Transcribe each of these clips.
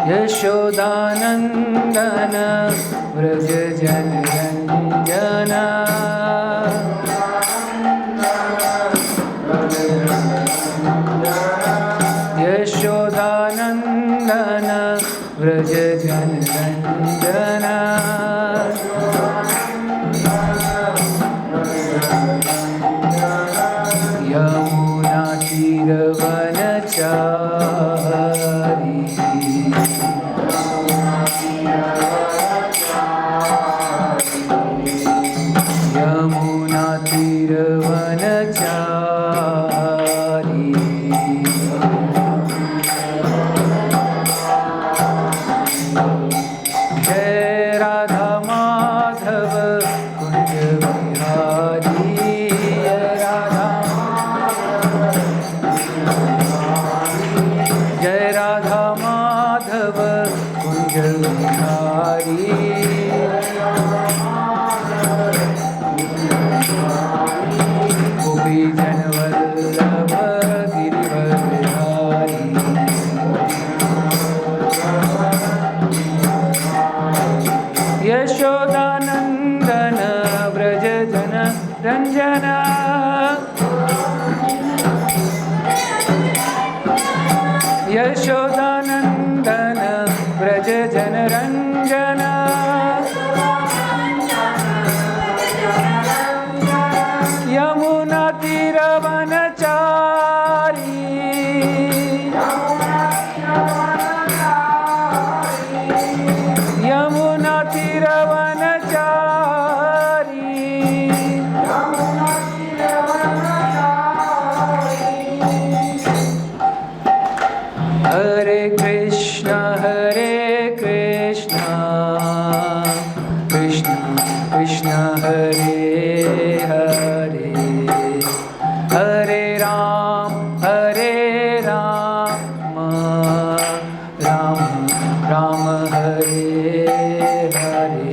यशोदानन्दन व्रज जनरञ्जना यशोदानन्दन व्रज जनरञ्जना यमुनातीरवनचारी यमुनातीरवनचारी जय राधा माधव कुंज बिहारी जय राधा माधव कुंज बिहारी गोपी जन वल्लभ गिरिवर बिहारी यशोदानन्दन व्रज जन रंजना यशोदानन्दन व्रज जन रंजना यमुना तीरवनचारी यमुना तीरवनचारी हरे Krishna Krishna Krishna Hare Hare Hare Ram Ram Ram Hare Hare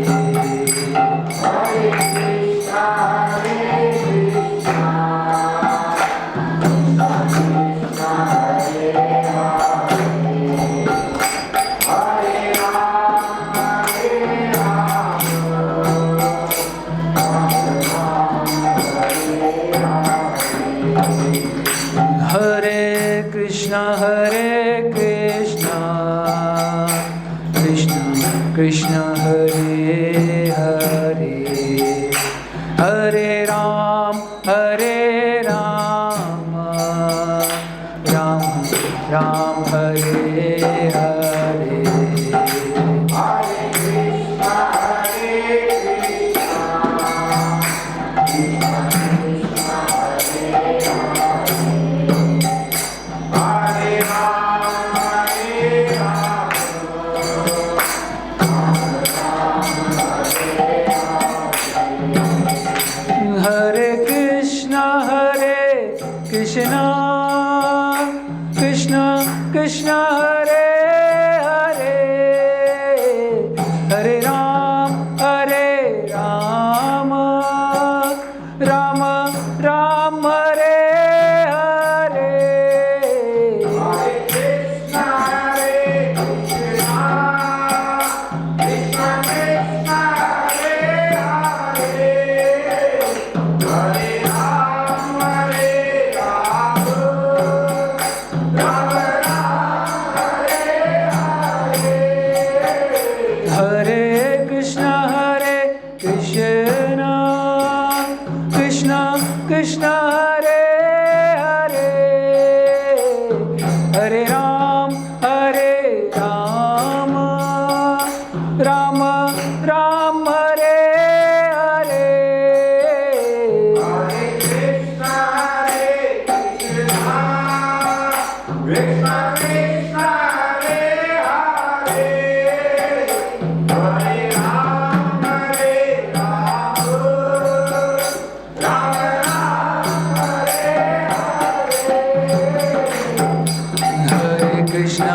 Hare Krishna Krishna Krishna Hare Hare Hare Ram Ram Ram Hare Hare Hare Krishna Krishna Krishna Hare Hare Hare Ram Ram Ram Hare Hare Hare Krishna Krishna Krishna Hare Hare Hare Ram Ram Ram Hare Hare Hare Krishna Krishna Krishna Hare Hare Hare Ram Ram Ram Hare Hare Krishna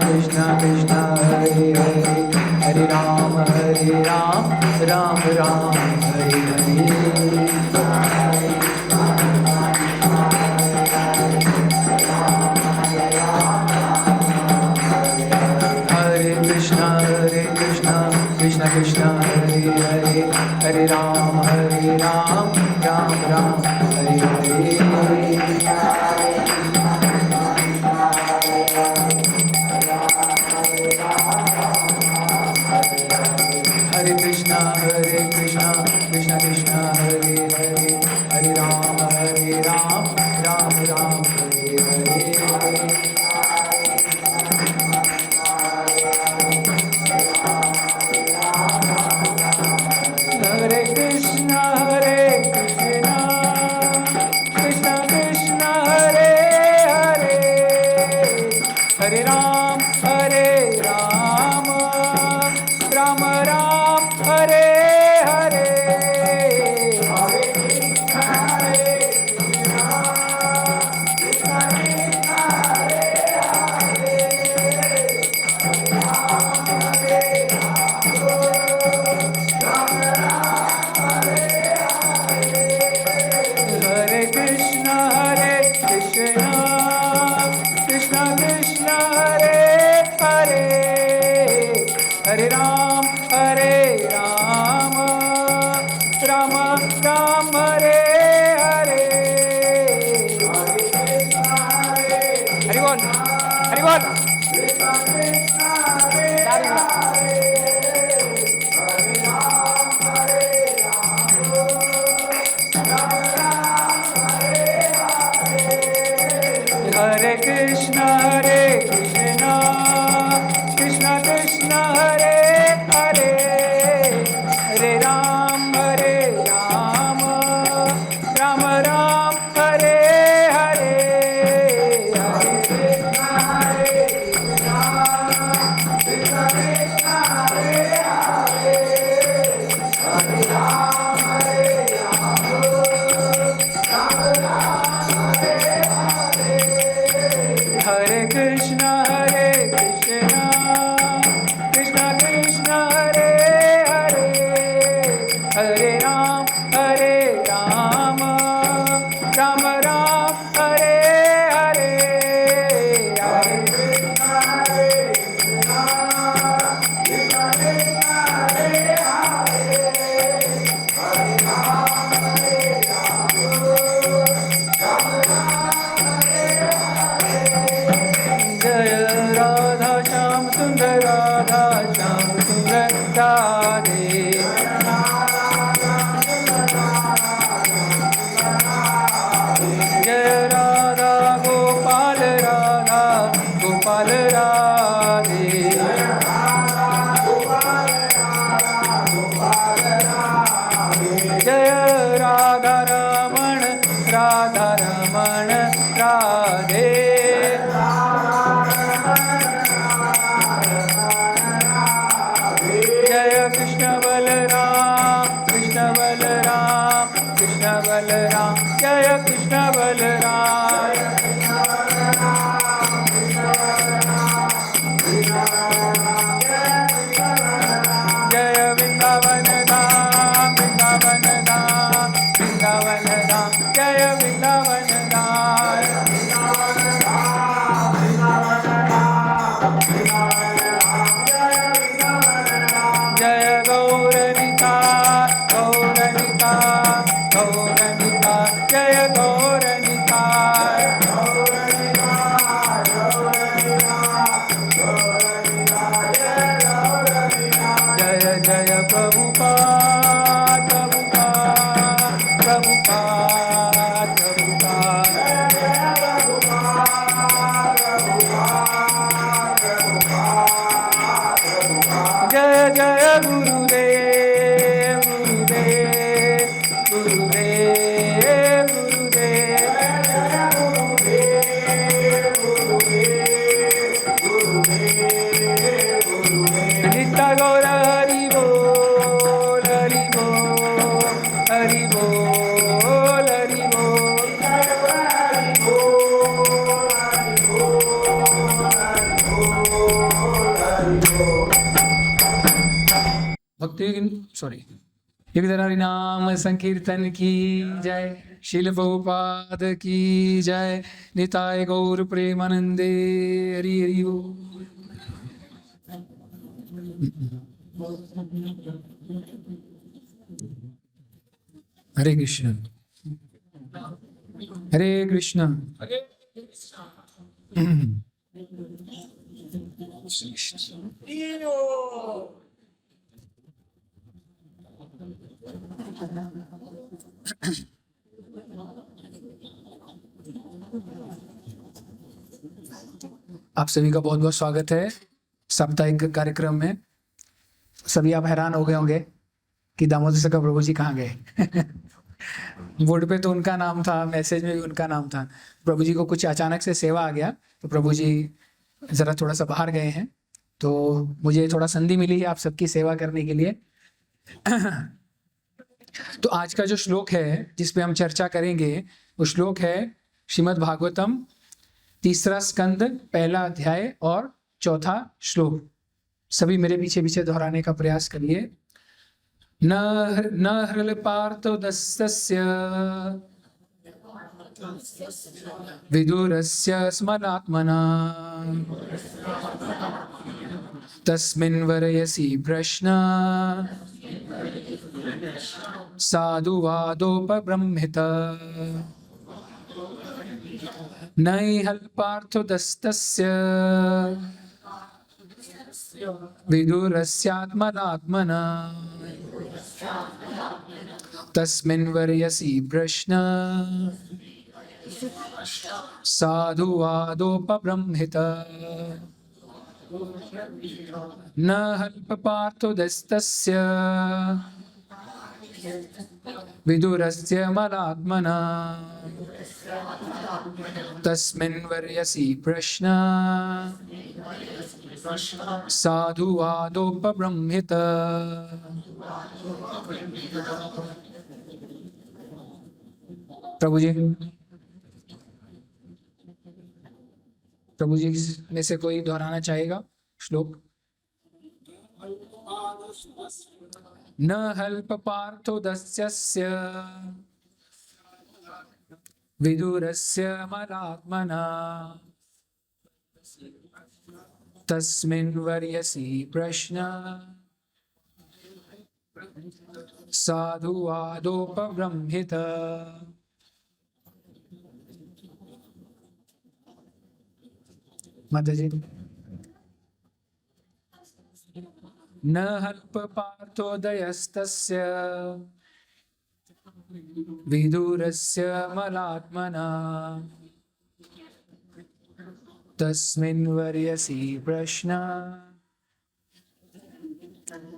Krishna Krishna Hare Hare Hare Ram Ram Ram Hare Hare Hare Ram, Ram Ram, Hare Hare Krishna, Krishna Krishna, Hare Hare, Hare Ram, Ram Ram, Hare Hare. Hare Krishna, Krishna Krishna, Hare Hare, Hare Ram, Ram Ram, Hare Hare. Hare Krishna, Krishna Krishna, Hare Hare, Hare Ram, Ram Ram, Hare Hare. Hari Bol, Hari Bol. Hare Krishna, Krishna Krishna, Hare Hare, Hare Ram, Ram Ram, Hare Hare. Hare Krishna, Hare Krishna, Krishna Krishna, Hare Hare, Hare Ram, Ram Ram, Hare Hare. Hare Krishna, Jai Radha Shyam Sundar, Radha Shyam Sundar Radhe. Jai Radha Gopal, Radha Gopal Radhe. Jai Radha Raman, Radha Raman Radhe. Jai Krishna Balaram, Krishna Balaram, Krishna Balaram, Jai Krishna Balaram. Jai Vrindavan Dham, Vrindavan Dham, Vrindavan Dham, Jai Vrindavan Dham. Jai Gauranika, Gauranika, Gauranika, Jai Gauranika. Jaya Jaya Prabhupada, Prabhupada, Prabhupada, Prabhupada. Jaya Jaya Gurudev, Gurudev, Gurudev, Gurudev. Nitya Gaura Hari Bol, Hari Bol, Hari Bol, Hari Bol. भक्ति sorry एक हरि नाम संकीर्तन की जय, शील प्रभुपाद की जय, निताय गौर प्रेमानंदे, हरि हरि बोल। हरे कृष्ण हरे कृष्ण। आप सभी का बहुत बहुत स्वागत है साप्ताहिक कार्यक्रम में। सभी आप हैरान हो गए होंगे कि दामोदर सका प्रभु जी कहाँ गए। बोर्ड पे तो उनका नाम था, मैसेज में भी उनका नाम था। प्रभु जी को कुछ अचानक से सेवा आ गया तो प्रभु जी ज़रा थोड़ा सा बाहर गए हैं, तो मुझे थोड़ा संधि मिली है आप सबकी सेवा करने के लिए। तो आज का जो श्लोक है जिस पे हम चर्चा करेंगे वो श्लोक है श्रीमद् भागवतम 3रा स्कंद 1ला अध्याय और 4था श्लोक। सभी मेरे पीछे पीछे दोहराने का प्रयास करिए। न हृल पार्थो दस्यस्य विदुरस्य स्मरात्मना तस्मिन् वरयसि प्रश्न साधुवादोपब्रह्मित। नैहल पार्थो दस्तस्य विदुरस्यात्मनात्मना तस्मिन् वरयसि प्रश्न साधुवादोपब्रह्मित। न हल्प पार्थो दस्तस्य विदुरस्य मलात्मना तस्मिन् वरयसि प्रश्न साधुवादोपब्रह्मित। प्रभु जी में से कोई दोहराना चाहेगा श्लोक? न हल्प पार्थो दस्यस्य विदुरस्य मलात्मना तस्मिन् वरयसि प्रश्न साधुवादोपब्रह्मित। माताजी। न हल्प पार्थोदयस्तस्य विदुरस्य मलात्मना तस्मिन् वरयसि प्रश्न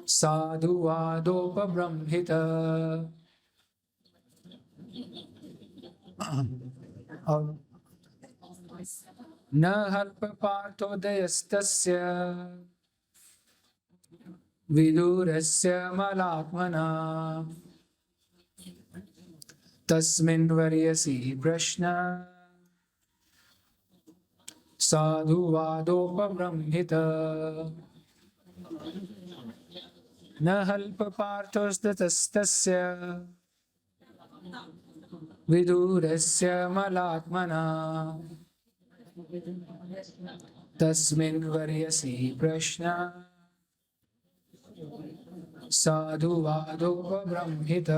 साधुवादोपब्रह्मित। न हल्प पार्थोदयस्तस्य विदुरस्य मलात्मना तस्मिन् वरयसि प्रश्न साधुवादोपब्रह्मित। न हल्प पार्थोदयस्तस्य विदुरस्य मलात्मना तस्मिन् वरयसि प्रश्न साधुवादोपब्रह्मित।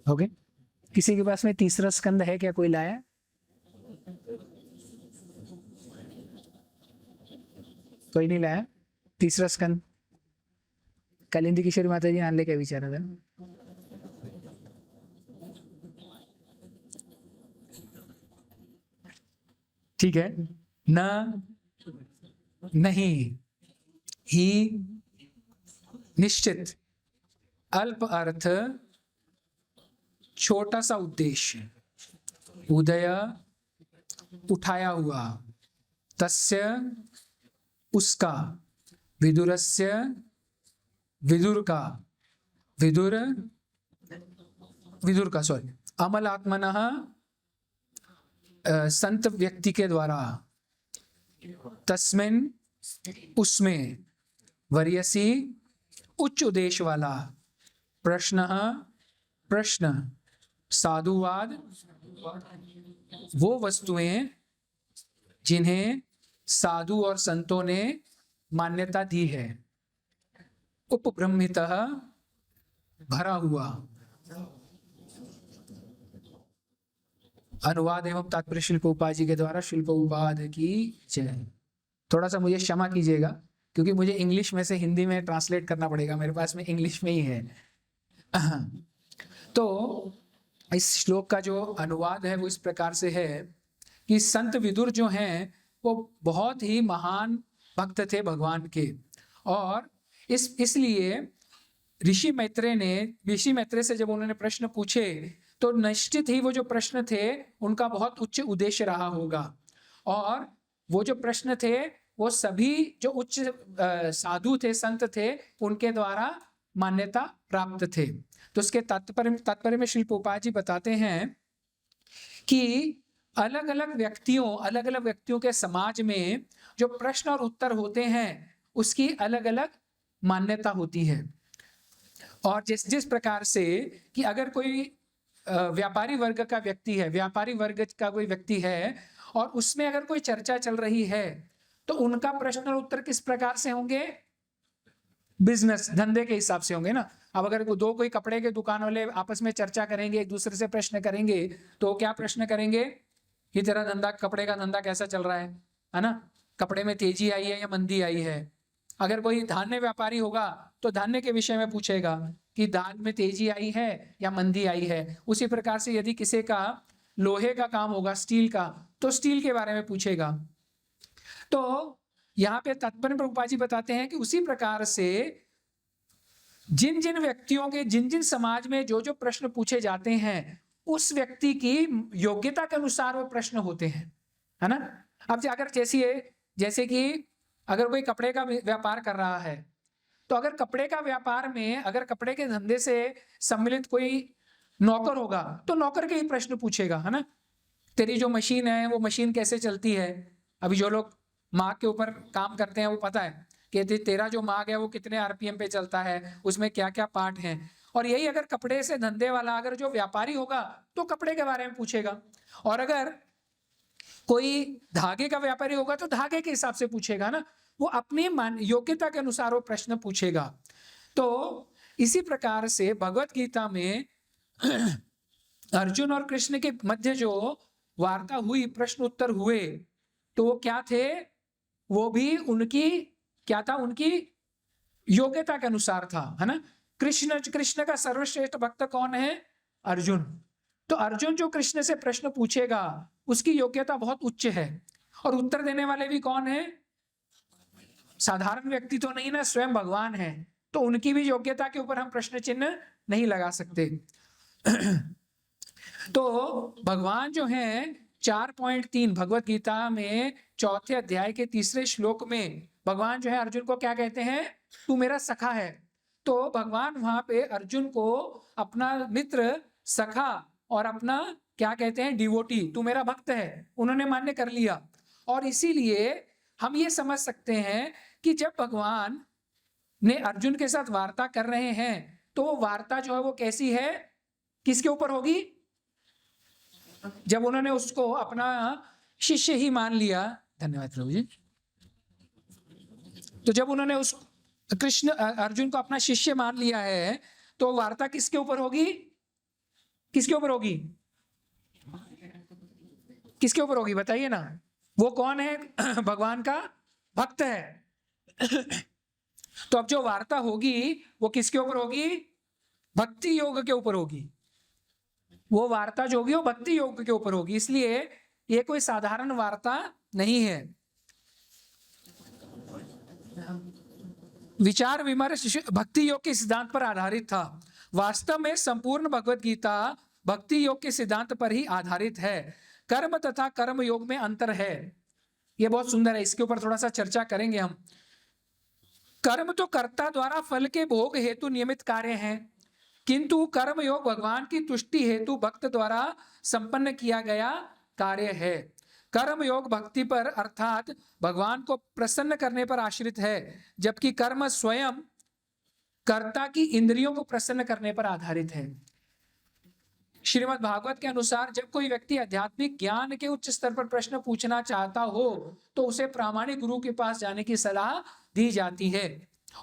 ओके, किसी के पास में 3रा स्कंद है क्या? कोई लाया? कोई नहीं लाया 3रा स्कंद? कालिंदी किशोरी माता जी आणले काय विचारा था? ठीक है। न नहीं ही निश्चित, अल्प अर्थ छोटा सा उद्देश्य, उदय उठाया हुआ, तस्य उसका, विदुरस्य विदुर का, विदुर का सॉरी, अमलात्मनः संत व्यक्ति के द्वारा, तस्मिन् उसमें, वरयसि उच्च उद्देश्य वाला, प्रश्न साधुवाद वो वस्तुएं जिन्हें साधु और संतों ने मान्यता दी है। उपब्रह्मितः भरा हुआ। अनुवाद एवं तात्पर्य शिल्प उपाधि जी के द्वारा शिल्प उपाधि की जय। थोड़ा सा मुझे क्षमा कीजिएगा क्योंकि मुझे इंग्लिश में से हिंदी में ट्रांसलेट करना पड़ेगा, मेरे पास में इंग्लिश में ही है। तो इस श्लोक का जो अनुवाद है वो इस प्रकार से है कि संत विदुर जो हैं वो बहुत ही महान भक्त थे भगवान के, और इसलिए ऋषि मैत्रेय से जब उन्होंने प्रश्न पूछे तो निश्चित ही वो जो प्रश्न थे उनका बहुत उच्च उद्देश्य रहा होगा, और वो जो प्रश्न थे वो सभी जो उच्च साधु थे, संत थे, उनके द्वारा मान्यता प्राप्त थे। तो उसके तात्पर्य में शिल्प उपाधि जी बताते हैं कि अलग अलग व्यक्तियों के समाज में जो प्रश्न और उत्तर होते हैं उसकी अलग अलग मान्यता होती है। और जिस प्रकार से कि अगर कोई व्यापारी वर्ग का कोई व्यक्ति है और उसमें अगर कोई चर्चा चल रही है तो उनका प्रश्न और उत्तर किस प्रकार से होंगे? बिजनेस धंधे के हिसाब से होंगे ना। अब अगर कोई कपड़े के दुकान वाले आपस में चर्चा करेंगे, एक दूसरे से प्रश्न करेंगे, तो क्या प्रश्न करेंगे कि तेरा धंधा, कपड़े का धंधा कैसा चल रहा है ना, कपड़े में तेजी आई है या मंदी आई है। अगर कोई धान्य व्यापारी होगा तो धान्य के विषय में पूछेगा कि धान में तेजी आई है या मंदी आई है। उसी प्रकार से यदि किसी का लोहे का काम होगा, स्टील का, तो स्टील के बारे में पूछेगा। तो यहाँ पे तात्पर्य प्रभुपाद जी बताते हैं कि उसी प्रकार से जिन जिन व्यक्तियों के जिन समाज में जो जो प्रश्न पूछे जाते हैं उस व्यक्ति की योग्यता के अनुसार वो प्रश्न होते हैं, है ना। अब अगर जैसे कि अगर कोई कपड़े का व्यापार कर रहा है तो अगर कपड़े का व्यापार में अगर कपड़े के धंधे से सम्मिलित कोई नौकर होगा तो नौकर के ही प्रश्न पूछेगा, है ना। तेरी जो मशीन है वो मशीन कैसे चलती है। अभी जो लोग माग के ऊपर काम करते हैं वो पता है कि तेरा जो माग है वो कितने आरपीएम पे चलता है, उसमें क्या क्या पार्ट हैं। और यही अगर कपड़े से धंधे वाला अगर जो व्यापारी होगा तो कपड़े के बारे में पूछेगा, और अगर कोई धागे का व्यापारी होगा तो धागे के हिसाब से पूछेगा ना। वो अपनी योग्यता के अनुसार वो प्रश्न पूछेगा। तो इसी प्रकार से भगवत गीता में अर्जुन और कृष्ण के मध्य जो वार्ता हुई, प्रश्न उत्तर हुए, तो वो क्या थे, वो भी उनकी क्या था, उनकी योग्यता के अनुसार था, है ना। कृष्ण का सर्वश्रेष्ठ भक्त कौन है? अर्जुन। तो अर्जुन जो कृष्ण से प्रश्न पूछेगा उसकी योग्यता बहुत उच्च है, और उत्तर देने वाले भी कौन है? साधारण व्यक्ति तो नहीं ना, स्वयं भगवान है। तो उनकी भी योग्यता के ऊपर हम प्रश्न चिन्ह नहीं लगा सकते। तो भगवान जो है 4.3 भगवत गीता में 4थे अध्याय के 3रे श्लोक में भगवान जो है अर्जुन को क्या कहते हैं? तू मेरा सखा है। तो भगवान वहां पे अर्जुन को अपना मित्र, सखा और अपना क्या कहते हैं, डिवोटी, तू मेरा भक्त है, उन्होंने मान्य कर लिया। और इसीलिए हम ये समझ सकते हैं कि जब भगवान ने अर्जुन के साथ वार्ता कर रहे हैं तो वो वार्ता जो है वो कैसी है, किसके ऊपर होगी? जब उन्होंने उसको अपना शिष्य ही मान लिया, धन्यवाद प्रभु जी, तो जब उन्होंने उस अर्जुन को अपना शिष्य मान लिया है तो वार्ता किसके ऊपर होगी? किसके ऊपर होगी? किसके ऊपर होगी बताइए ना। वो कौन है? भगवान का भक्त है। तो अब जो वार्ता होगी वो किसके ऊपर होगी? भक्ति योग के ऊपर होगी। वो वार्ता जो होगी वो भक्ति योग के ऊपर होगी। इसलिए ये कोई साधारण वार्ता नहीं है। विचार विमर्श भक्ति योग के सिद्धांत पर आधारित था। वास्तव में संपूर्ण भगवत गीता भक्ति योग के सिद्धांत पर ही आधारित है। कर्म तथा कर्म योग में अंतर है। ये बहुत सुंदर है, इसके ऊपर थोड़ा सा चर्चा करेंगे हम। कर्म तो कर्ता द्वारा फल के भोग हेतु नियमित कार्य हैं, किंतु कर्म योग भगवान की तुष्टि हेतु भक्त द्वारा संपन्न किया गया कार्य है। कर्म योग भक्ति पर अर्थात भगवान को प्रसन्न करने पर आश्रित है, जबकि कर्म स्वयं कर्ता की इंद्रियों को प्रसन्न करने पर आधारित है। श्रीमद् भागवत के अनुसार जब कोई व्यक्ति आध्यात्मिक ज्ञान के उच्च स्तर पर प्रश्न पूछना चाहता हो तो उसे प्रामाणिक गुरु के पास जाने की सलाह दी जाती है।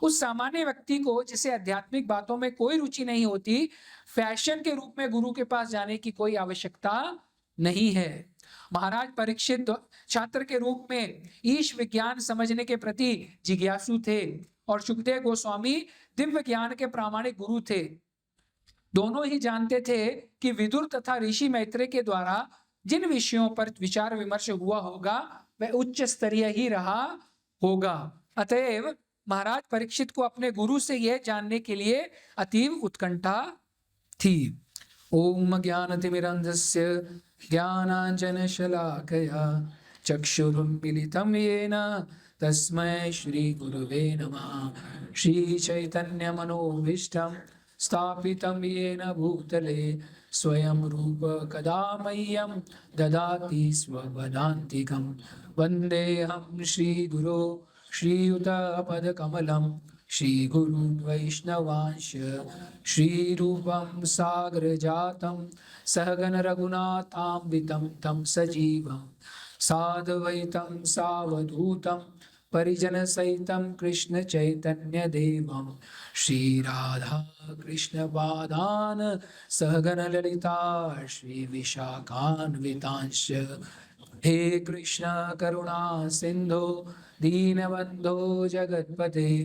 उस सामान्य व्यक्ति को जिसे आध्यात्मिक बातों में कोई रुचि नहीं होती, फैशन के रूप में गुरु के पास जाने की कोई आवश्यकता नहीं है। महाराज परीक्षित छात्र के रूप में ईश विज्ञान समझने के प्रति जिज्ञासु थे और सुखदेव गोस्वामी दिव्य ज्ञान के प्रामाणिक गुरु थे। दोनों ही जानते थे कि विदुर तथा ऋषि मैत्रेय के द्वारा जिन विषयों पर विचार विमर्श हुआ होगा वह उच्च स्तरीय ही रहा होगा। अतएव महाराज परीक्षित को अपने गुरु से यह जानने के लिए अतीव उत्कंठा थी। ओम ज्ञानतिमिरन्धस्य ज्ञानाञ्जनशलाकया चक्षुरुन्मीलितं येन तस्मै श्रीगुरुवे नमः। श्रीचैतन्यमनोभीष्टं स्थापितं येन भूतले स्वयं रूप कदा मह्यं ददाति स्वपदान्तिकं। वन्देऽहं श्रीगुरो श्रीयुतपदकमलं श्रीगुरुं वैष्णवांश श्रीरूपं सागरजातं सहगण रघुनाथान्वितं तं सजीवं साद्वैतं सावधूतं परिजनसहितं कृष्ण चैतन्यदेवं श्रीराधा कृष्णपादान् सहगण ललिता श्रीविशाखान्वितांश। हे कृष्ण करुणा सिंधो दीनबंधो जगत्पते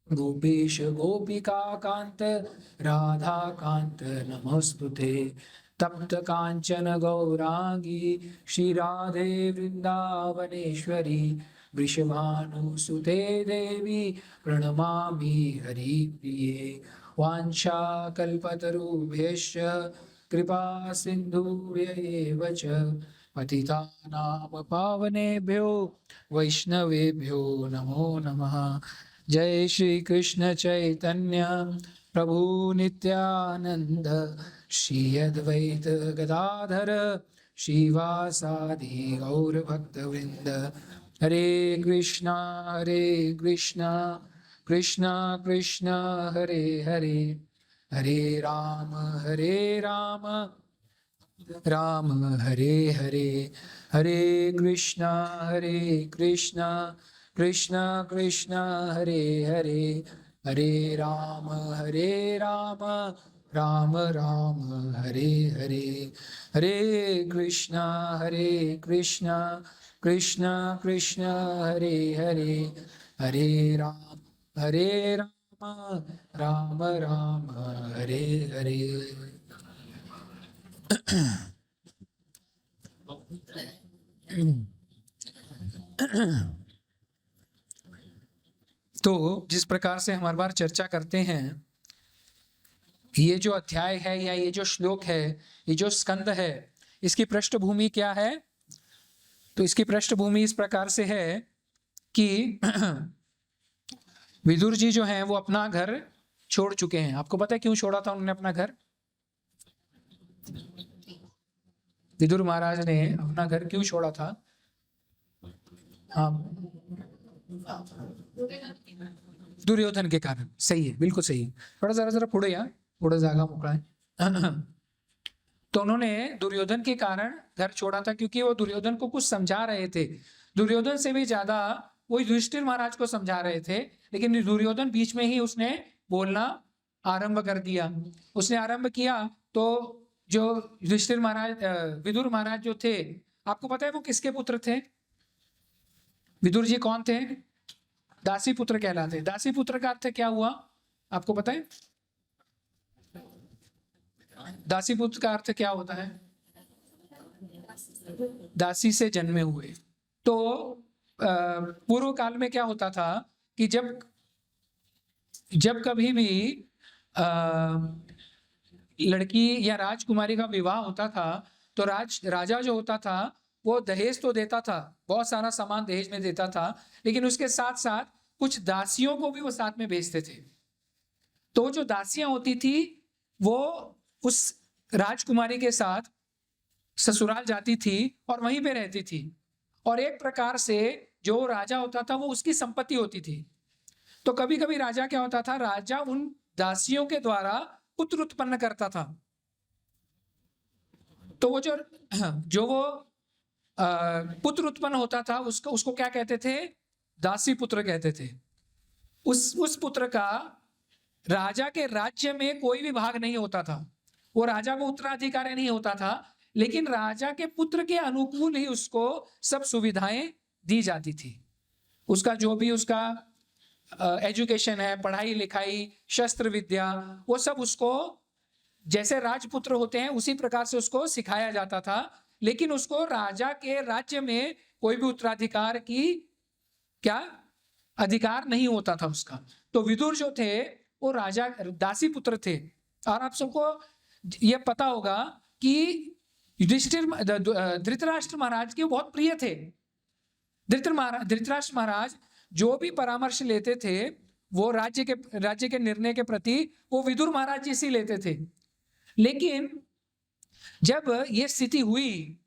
गोपेश गोपिका कांत राधा कांत नमोस्तुते। तप्त कांचन गौरांगी श्री राधे वृंदावनेश्वरी वृषभानुसुते देवी प्रणमामि हरिप्रिये। वाञ्छाकल्पतरुभ्यश्च कृपा सिन्धुभ्यैव च पतितानां पावनेभ्यो वैष्णवेभ्यो नमो नमः। जय श्री कृष्ण चैतन्य प्रभु नित्यानंद श्री अद्वैत गदाधर श्रीवासादि गौर भक्तवृंद। हरे कृष्णा कृष्णा कृष्णा हरे हरे हरे राम राम हरे हरे हरे कृष्णा कृष्णा कृष्णा हरे हरे हरे राम राम हरे हरे हरे कृष्णा कृष्णा कृष्णा हरे हरे हरे राम राम हरे हरे। तो जिस प्रकार से हम हर बार चर्चा करते हैं, ये जो अध्याय है या ये जो श्लोक है, ये जो स्कंद है, इसकी पृष्ठभूमि क्या है? तो इसकी पृष्ठभूमि इस प्रकार से है कि विदुर जी जो हैं वो अपना घर छोड़ चुके हैं। आपको पता है क्यों छोड़ा था उन्होंने अपना घर? विदुर महाराज ने अपना घर क्यों छोड़ा था? हाँ, दुर्योधन के कारण। सही है, बिल्कुल सही है। थोड़ा जरा पुढे या पुढे जागा मोकळा है। तो उन्होंने दुर्योधन के कारण घर छोड़ा था क्योंकि वो दुर्योधन को कुछ समझा रहे थे। दुर्योधन से भी ज्यादा वो युधिष्ठिर महाराज को समझा रहे थे, लेकिन दुर्योधन बीच में ही उसने बोलना आरंभ कर दिया। उसने आरंभ किया तो जो युधिष्ठिर महाराज, विदुर महाराज जो थे, आपको पता है वो किसके पुत्र थे? विदुर जी कौन थे? दासी पुत्र कहलाते। दासी पुत्र का अर्थ क्या हुआ आपको पता है? दासी पुत्र का अर्थ क्या होता है? दासी से जन्मे हुए। तो पूर्व काल में क्या होता था कि जब कभी भी लड़की या राजकुमारी का विवाह होता था तो राजा जो होता था वो दहेज तो देता था, बहुत सारा सामान दहेज में देता था, लेकिन उसके साथ साथ कुछ दासियों को भी वो साथ में भेजते थे। तो जो दासियां होती थी वो उस राजकुमारी के साथ ससुराल जाती थी और वहीं पे रहती थी, और एक प्रकार से जो राजा होता था वो उसकी संपत्ति होती थी। तो कभी कभी राजा क्या होता था, राजा उन दासियों के द्वारा पुत्र उत्पन्न करता था। तो वो जो वो पुत्र उत्पन्न होता था उसको क्या कहते थे? दासी पुत्र कहते थे। उस पुत्र का राजा के राज्य में कोई भी भाग नहीं होता था, वो राजा को उत्तराधिकारी नहीं होता था, लेकिन राजा के पुत्र के अनुकूल ही उसको सब सुविधाएं दी जाती थी। उसका जो भी उसका एजुकेशन है, पढ़ाई लिखाई, शस्त्र विद्या, वो सब उसको जैसे राजपुत्र होते हैं उसी प्रकार से उसको सिखाया जाता था। लेकिन उसको राजा के राज्य में कोई भी उत्तराधिकार की क्या अधिकार नहीं होता था उसका। तो विदुर जो थे वो राजा दासी पुत्र थे। और आप सबको ये पता होगा कि युधिष्ठिर धृतराष्ट्र महाराज के बहुत प्रिय थे। धृतराष्ट्र महाराज जो भी परामर्श लेते थे वो राज्य के निर्णय के प्रति वो विदुर महाराज जी से लेते थे। लेकिन जब ये स्थिति हुई,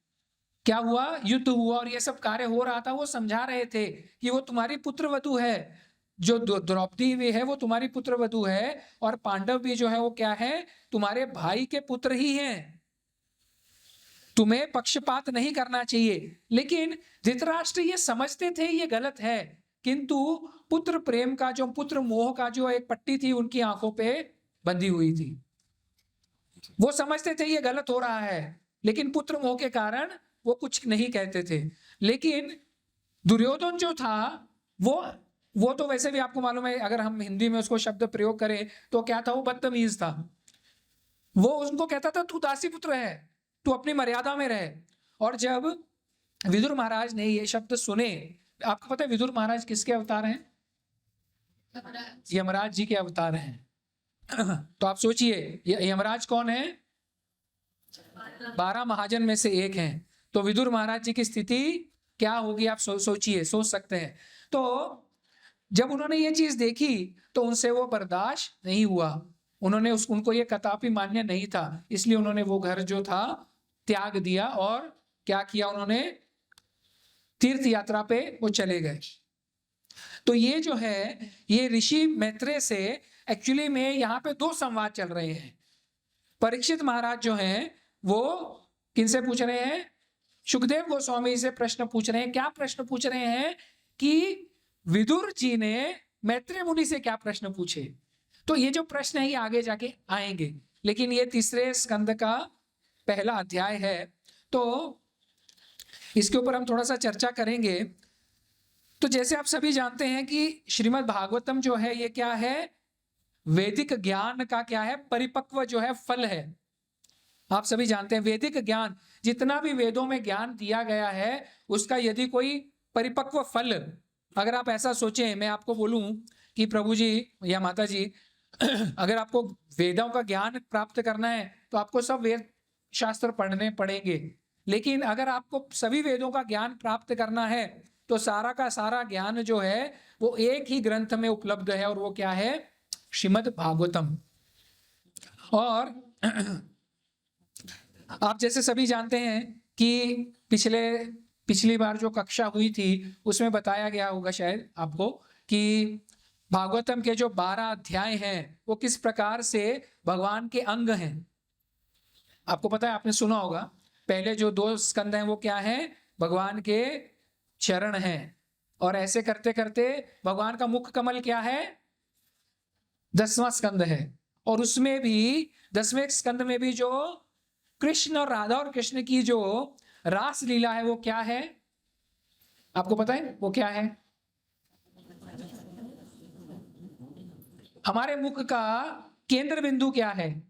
क्या हुआ, युद्ध हुआ और ये सब कार्य हो रहा था, वो समझा रहे थे कि वो तुम्हारी पुत्रवधू है, जो द्रौपदी भी है वो तुम्हारी पुत्रवधू है, और पांडव भी जो है वो क्या है, तुम्हारे भाई के पुत्र ही हैं, तुम्हें पक्षपात नहीं करना चाहिए। लेकिन धृतराष्ट्र ये समझते थे ये गलत है, किंतु पुत्र प्रेम का जो, पुत्र मोह का जो एक पट्टी थी उनकी आंखों पे बंधी हुई थी। वो समझते थे ये गलत हो रहा है, लेकिन पुत्र मोह के कारण वो कुछ नहीं कहते थे। लेकिन दुर्योधन जो था वो तो वैसे भी आपको मालूम है, अगर हम हिंदी में उसको शब्द प्रयोग करें तो क्या था, वो बदतमीज था। वो उनको कहता था तू दासी पुत्र है, तू अपनी मर्यादा में रहे। और जब विदुर महाराज ने ये शब्द सुने, आपको पता है विदुर महाराज किसके अवतार हैं? यमराज जी के अवतार हैं। तो आप सोचिए यमराज कौन है? 12 महाजन में से एक हैं। तो विदुर महाराज जी की स्थिति क्या होगी आप सोचिए, सोच सकते हैं। तो जब उन्होंने ये चीज देखी तो उनसे वो बर्दाश्त नहीं हुआ, उनको ये कदापि मान्य नहीं था, इसलिए उन्होंने वो घर जो था त्याग दिया और क्या किया, उन्होंने तीर्थ यात्रा पे वो चले गए। तो ये जो है ये ऋषि मैत्रेय से एक्चुअली में यहाँ पे 2 संवाद चल रहे हैं। परीक्षित महाराज जो हैं वो किनसे पूछ रहे हैं? सुखदेव गोस्वामी से प्रश्न पूछ रहे हैं। क्या प्रश्न पूछ रहे हैं कि विदुर जी ने मैत्रेय मुनि से क्या प्रश्न पूछे। तो ये जो प्रश्न है ये आगे जाके आएंगे, लेकिन ये 3रे स्कंद का पहला अध्याय है, तो इसके ऊपर हम थोड़ा सा चर्चा करेंगे। तो जैसे आप सभी जानते हैं कि श्रीमद् भागवतम जो है ये क्या है, वैदिक ज्ञान का क्या है, परिपक्व जो है फल है। आप सभी जानते हैं वैदिक ज्ञान, जितना भी वेदों में ज्ञान दिया गया है उसका यदि कोई परिपक्व फल, अगर आप ऐसा सोचें, मैं आपको बोलूं कि प्रभु जी या माता जी अगर आपको वेदों का ज्ञान प्राप्त करना है तो आपको सब वेद शास्त्र पढ़ने पड़ेंगे। लेकिन अगर आपको सभी वेदों का ज्ञान प्राप्त करना है तो सारा का सारा ज्ञान जो है वो एक ही ग्रंथ में उपलब्ध है, और वो क्या है, श्रीमद् भागवतम। और आप जैसे सभी जानते हैं कि पिछली बार जो कक्षा हुई थी उसमें बताया गया होगा शायद आपको कि भागवतम के जो 12 अध्याय हैं वो किस प्रकार से भगवान के अंग हैं। आपको पता है, आपने सुना होगा, पहले जो 2 स्कंद हैं वो क्या है, भगवान के चरण हैं, और ऐसे करते करते भगवान का मुख कमल क्या है, 10वां स्कंद है। और उसमें भी 10वें स्कंद में भी जो कृष्ण और राधा और कृष्ण की जो रास लीला है वो क्या है, आपको पता है वो क्या है? हमारे मुख का केंद्र बिंदु क्या है?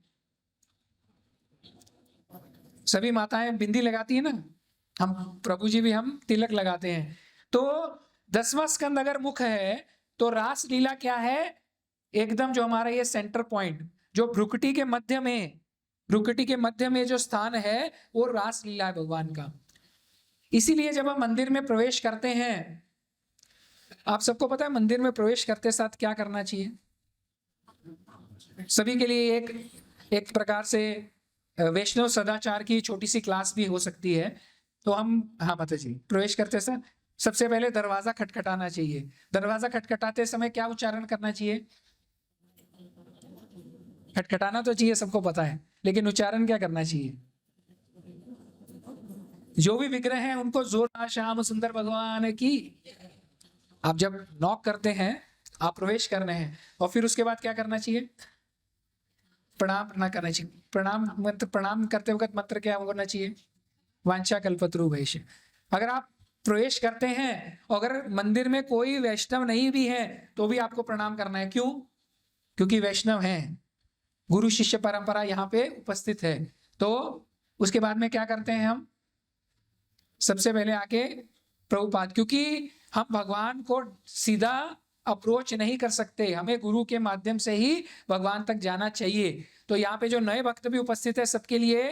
सभी माताएं बिंदी लगाती है ना, हम प्रभु जी भी हम तिलक लगाते हैं। तो 10वां स्कंद अगर मुख है तो रास लीला क्या है, एकदम जो हमारा ये सेंटर पॉइंट जो भ्रुकुटी के मध्य में जो स्थान है वो रास लीला है भगवान का। इसीलिए जब हम मंदिर में प्रवेश करते हैं, आप सबको पता है मंदिर में प्रवेश करते साथ क्या करना चाहिए? सभी के लिए एक प्रकार से वैष्णव सदाचार की छोटी सी क्लास भी हो सकती है। तो हाँ माता जी, प्रवेश करते समय सबसे पहले दरवाजा खटखटाना चाहिए। दरवाजा खटखटाते समय क्या उच्चारण करना चाहिए? खटखटाना तो चाहिए, सबको पता है, लेकिन उच्चारण क्या करना चाहिए? जो भी विग्रह हैं उनको जोर, श्याम सुंदर भगवान की। आप जब नॉक करते हैं आप प्रवेश कर रहे हैं, और फिर उसके बाद क्या करना चाहिए? प्रणाम ना करना चाहिए। प्रणाम करते वक्त मंत्र क्या होना चाहिए? वांछा कल्पतरुभ्यश्च। अगर आप प्रवेश करते हैं, अगर मंदिर में कोई वैष्णव नहीं भी है तो भी आपको प्रणाम करना है। क्यों? क्योंकि वैष्णव हैं, गुरु शिष्य परंपरा यहाँ पे उपस्थित है। तो उसके बाद में क्या करते हैं हम? सबसे पहले आके प्रभुपाद, क्योंकि हम भगवान को सीधा अप्रोच नहीं कर सकते, हमें गुरु के माध्यम से ही भगवान तक जाना चाहिए। तो यहाँ पे जो नए भक्त भी उपस्थित है, सबके लिए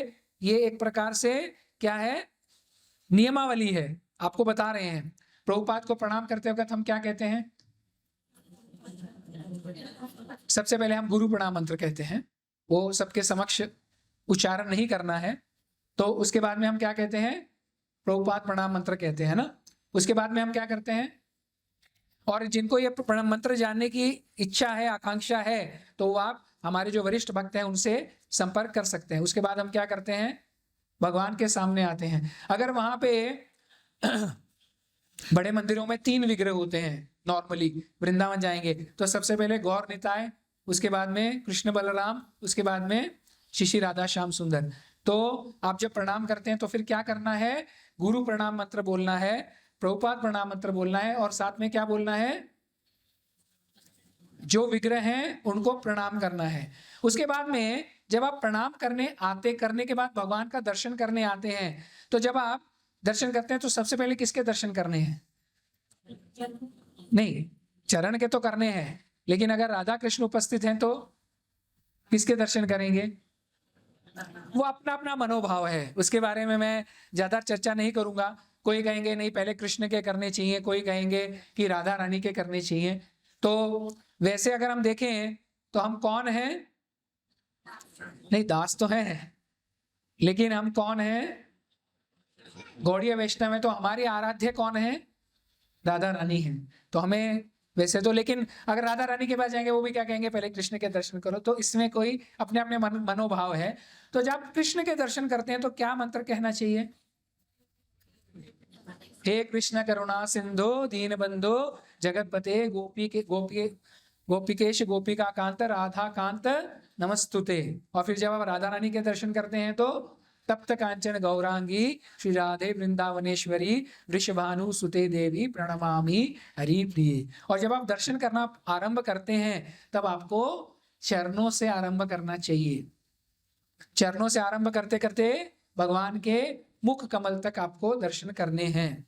ये एक प्रकार से क्या है? नियमावली है, आपको बता रहे हैं। प्रभुपाद को प्रणाम करते वक्त हम क्या कहते हैं? सबसे पहले हम गुरु प्रणाम मंत्र कहते हैं, वो सबके समक्ष उच्चारण नहीं करना है। तो उसके बाद में हम क्या कहते हैं? प्रभुपाद प्रणाम मंत्र कहते हैं ना। उसके बाद में हम क्या करते हैं? और जिनको ये प्रणाम मंत्र जानने की इच्छा है, आकांक्षा है, तो वो आप हमारे जो वरिष्ठ भक्त हैं उनसे संपर्क कर सकते हैं। उसके बाद हम क्या करते हैं? भगवान के सामने आते हैं। अगर वहां पे बड़े मंदिरों में 3 विग्रह होते हैं, नॉर्मली वृंदावन जाएंगे तो सबसे पहले गौर निताय, उसके बाद में कृष्ण बलराम, उसके बाद में श्री राधा श्याम सुंदर। तो आप जब प्रणाम करते हैं तो फिर क्या करना है? गुरु प्रणाम मंत्र बोलना है, प्रभुपाद प्रणाम मंत्र बोलना है, और साथ में क्या बोलना है? जो विग्रह हैं उनको प्रणाम करना है। उसके बाद में जब आप प्रणाम करने के बाद भगवान का दर्शन करने आते हैं, तो जब आप दर्शन करते हैं तो सबसे पहले किसके दर्शन करने हैं? नहीं, चरण के तो करने हैं, लेकिन अगर राधा कृष्ण उपस्थित हैं तो किसके दर्शन करेंगे? वो अपना अपना मनोभाव है, उसके बारे में मैं ज्यादा चर्चा नहीं करूंगा। कोई कहेंगे नहीं पहले कृष्ण के करने चाहिए, कोई कहेंगे कि राधा रानी के करने चाहिए। तो वैसे अगर हम देखें तो हम कौन हैं? नहीं, दास तो हैं, लेकिन हम कौन हैं? गौड़ीय वैष्णव है, तो हमारी आराध्य कौन है? राधा रानी है। तो हमें वैसे तो, लेकिन अगर राधा रानी के पास जाएंगे वो भी क्या कहेंगे? पहले कृष्ण के दर्शन करो। तो इसमें कोई अपने अपने मनोभाव है। तो जब कृष्ण के दर्शन करते हैं तो क्या मंत्र कहना चाहिए? हे कृष्ण करुणा सिंधु दीन बंधु जगतपते गोपिकेश गोपिका कांत राधा कांत नमस्तुते। और फिर जब आप राधा रानी के दर्शन करते हैं तो तप्त कांचन गौरांगी श्री राधे वृंदावनेश्वरी वृषभानु सुते देवी प्रणमामि हरि प्रिय। और जब आप दर्शन करना आरंभ करते हैं तब आपको चरणों से आरंभ करना चाहिए। चरणों से आरंभ करते करते भगवान के मुख कमल तक आपको दर्शन करने हैं।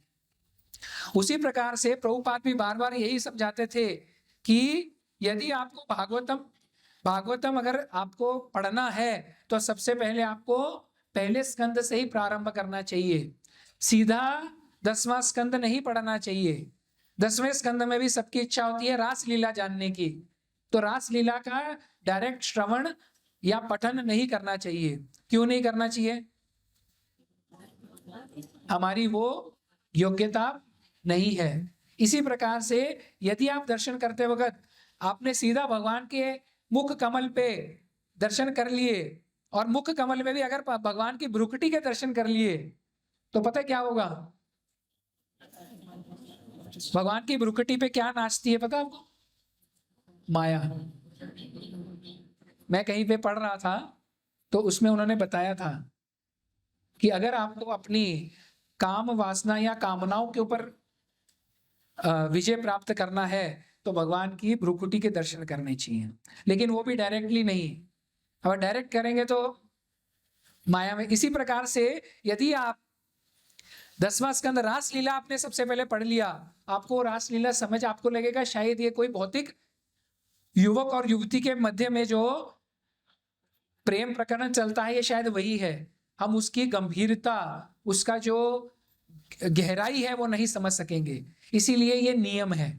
उसी प्रकार से प्रभुपाद भी बार बार यही समझाते थे कि यदि आपको भागवतम अगर आपको पढ़ना है तो सबसे पहले आपको पहले स्कंद से ही प्रारंभ करना चाहिए, सीधा 10वां स्कंद नहीं पढ़ना चाहिए। 10वें स्कंद में भी सबकी इच्छा होती है रास लीला जानने की, तो रास लीला का डायरेक्ट श्रवण या पठन नहीं करना चाहिए। क्यों नहीं करना चाहिए? हमारी वो योग्यता नहीं है। इसी प्रकार से यदि आप दर्शन करते वक्त आपने सीधा भगवान के मुख कमल पे दर्शन कर लिए, और मुख कमल में भी अगर भगवान की भ्रुकुटी के दर्शन कर लिए, तो पता है क्या होगा? भगवान की भ्रुकुटी पे क्या नाचती है पता आपको? माया। मैं कहीं पे पढ़ रहा था तो उसमें उन्होंने बताया था कि अगर आपको अपनी काम वासना या कामनाओं के ऊपर विजय प्राप्त करना है तो भगवान की भ्रुकुटी के दर्शन करने चाहिए, लेकिन वो भी डायरेक्टली नहीं। अगर डायरेक्ट करेंगे तो माया में। इसी प्रकार से यदि आप 10वां स्कंद रासलीला आपने सबसे पहले पढ़ लिया, आपको रासलीला समझ, आपको लगेगा शायद ये कोई भौतिक युवक और युवती के मध्य में जो प्रेम प्रकरण चलता है ये शायद वही है। हम उसकी गंभीरता, उसका जो गहराई है वो नहीं समझ सकेंगे, इसीलिए ये नियम है।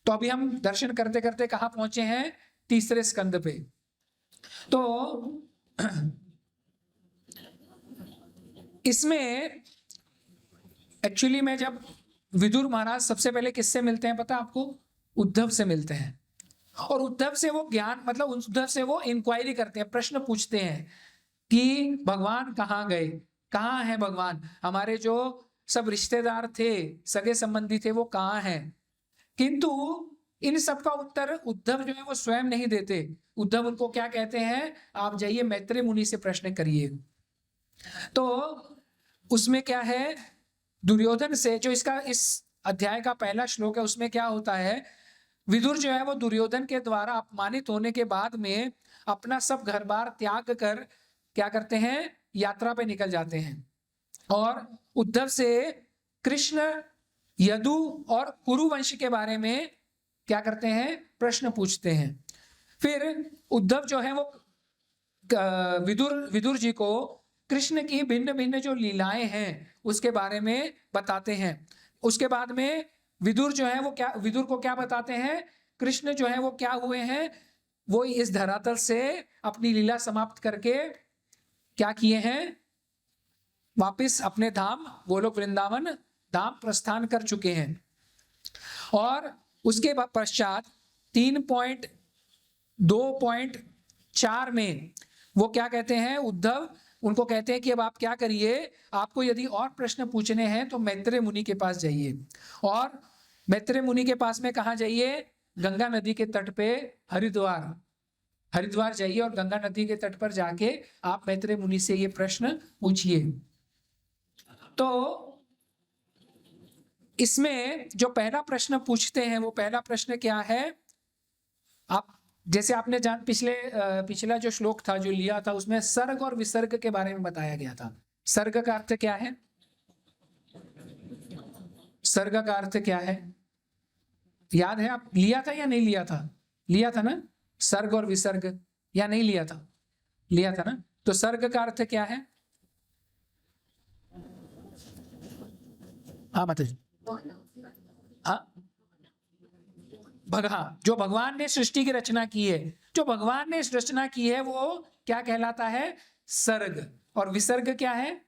तो अभी हम दर्शन करते करते कहां पहुंचे हैं? 3रे स्कंद पे। तो इसमें एक्चुअली में जब विदुर महाराज सबसे पहले किससे मिलते हैं पता आपको? उद्धव से मिलते हैं, और उद्धव से वो ज्ञान, मतलब उद्धव से वो इंक्वायरी करते हैं, प्रश्न पूछते हैं कि भगवान कहाँ गए, कहाँ है भगवान, हमारे जो सब रिश्तेदार थे, सगे संबंधी थे, वो कहाँ हैं। किंतु इन सब का उत्तर उद्धव जो है वो स्वयं नहीं देते। उद्धव उनको क्या कहते हैं, आप जाइए मैत्रेय मुनि से प्रश्न करिए। तो उसमें क्या है, दुर्योधन से जो इसका इस अध्याय का पहला श्लोक है, उसमें क्या होता है, विदुर जो है वो दुर्योधन के द्वारा अपमानित होने के बाद में अपना सब घर बार त्याग कर क्या करते हैं, यात्रा पे निकल जाते हैं और उद्धव से कृष्ण, यदु और कुरु वंश के बारे में क्या करते हैं, प्रश्न पूछते हैं। फिर उद्धव जो है वो विदुर जी को कृष्ण की भिन्न भिन्न जो लीलाएं हैं उसके बारे में बताते हैं। उसके बाद में विदुर जो है वो क्या, विदुर को क्या बताते हैं, कृष्ण जो है वो क्या हुए हैं, वो इस धरातल से अपनी लीला समाप्त करके क्या किए हैं, वापस अपने धाम गोलोक वृंदावन धाम प्रस्थान कर चुके हैं। और उसके पश्चात 3.2.4 में वो क्या कहते हैं, उद्धव उनको कहते हैं कि अब आप क्या करिए, आपको यदि और प्रश्न पूछने हैं तो मैत्रेय मुनि के पास जाइए। और मैत्रेय मुनि के पास में कहाँ जाइए, गंगा नदी के तट पे हरिद्वार जाइए और गंगा नदी के तट पर जाके आप मैत्रेय मुनि से ये प्रश्न पूछिए। तो इसमें जो पहला प्रश्न पूछते हैं वो पहला प्रश्न क्या है, आप जैसे आपने पिछला जो श्लोक था जो लिया था उसमें सर्ग और विसर्ग के बारे में बताया गया था। सर्ग का अर्थ क्या है, सर्ग का अर्थ क्या है, याद है, आप लिया था या नहीं लिया था, लिया था ना, सर्ग और विसर्ग, या नहीं लिया था, लिया था ना। तो सर्ग का अर्थ क्या है, हाँ बताइए। हाँ, जो भगवान ने सृष्टि की रचना की है, जो भगवान ने रचना की है वो क्या कहलाता है, सर्ग। और विसर्ग क्या है,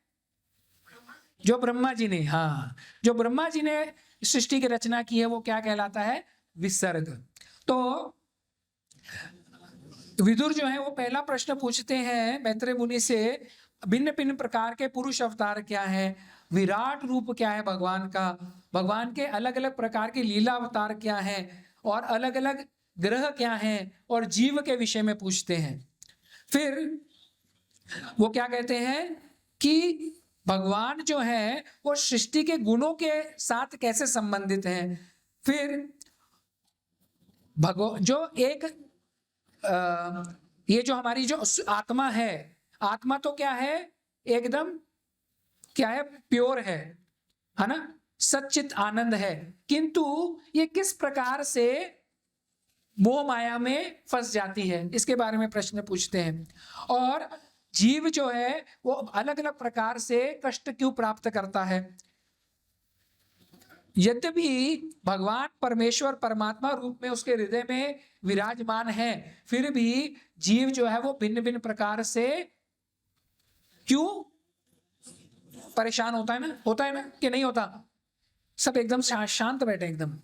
जो ब्रह्मा जी ने, हाँ, जो ब्रह्मा जी ने सृष्टि की रचना की है वो क्या कहलाता है, विसर्ग। तो विदुर जो है वो पहला प्रश्न पूछते हैं मैत्रेय मुनि से, भिन्न भिन्न प्रकार के पुरुष अवतार क्या है, विराट रूप क्या है भगवान का, भगवान के अलग अलग प्रकार के लीला अवतार क्या है, और अलग अलग ग्रह क्या हैं, और जीव के विषय में पूछते हैं। फिर वो क्या कहते हैं कि भगवान जो है वो सृष्टि के गुणों के साथ कैसे संबंधित हैं। फिर जो एक ये जो हमारी जो आत्मा है, आत्मा तो क्या है, एकदम क्या है, प्योर है ना, सच्चित आनंद है, किंतु ये किस प्रकार से मोह माया में फंस जाती है, इसके बारे में प्रश्न पूछते हैं। और जीव जो है वो अलग अलग प्रकार से कष्ट क्यों प्राप्त करता है। यद्यपि भगवान परमेश्वर परमात्मा रूप में उसके हृदय में विराजमान है, फिर भी जीव जो है वो भिन्न भिन्न प्रकार से क्यों परेशान होता है ना, कि नहीं होता, सब एकदम शांत बैठे, एकदम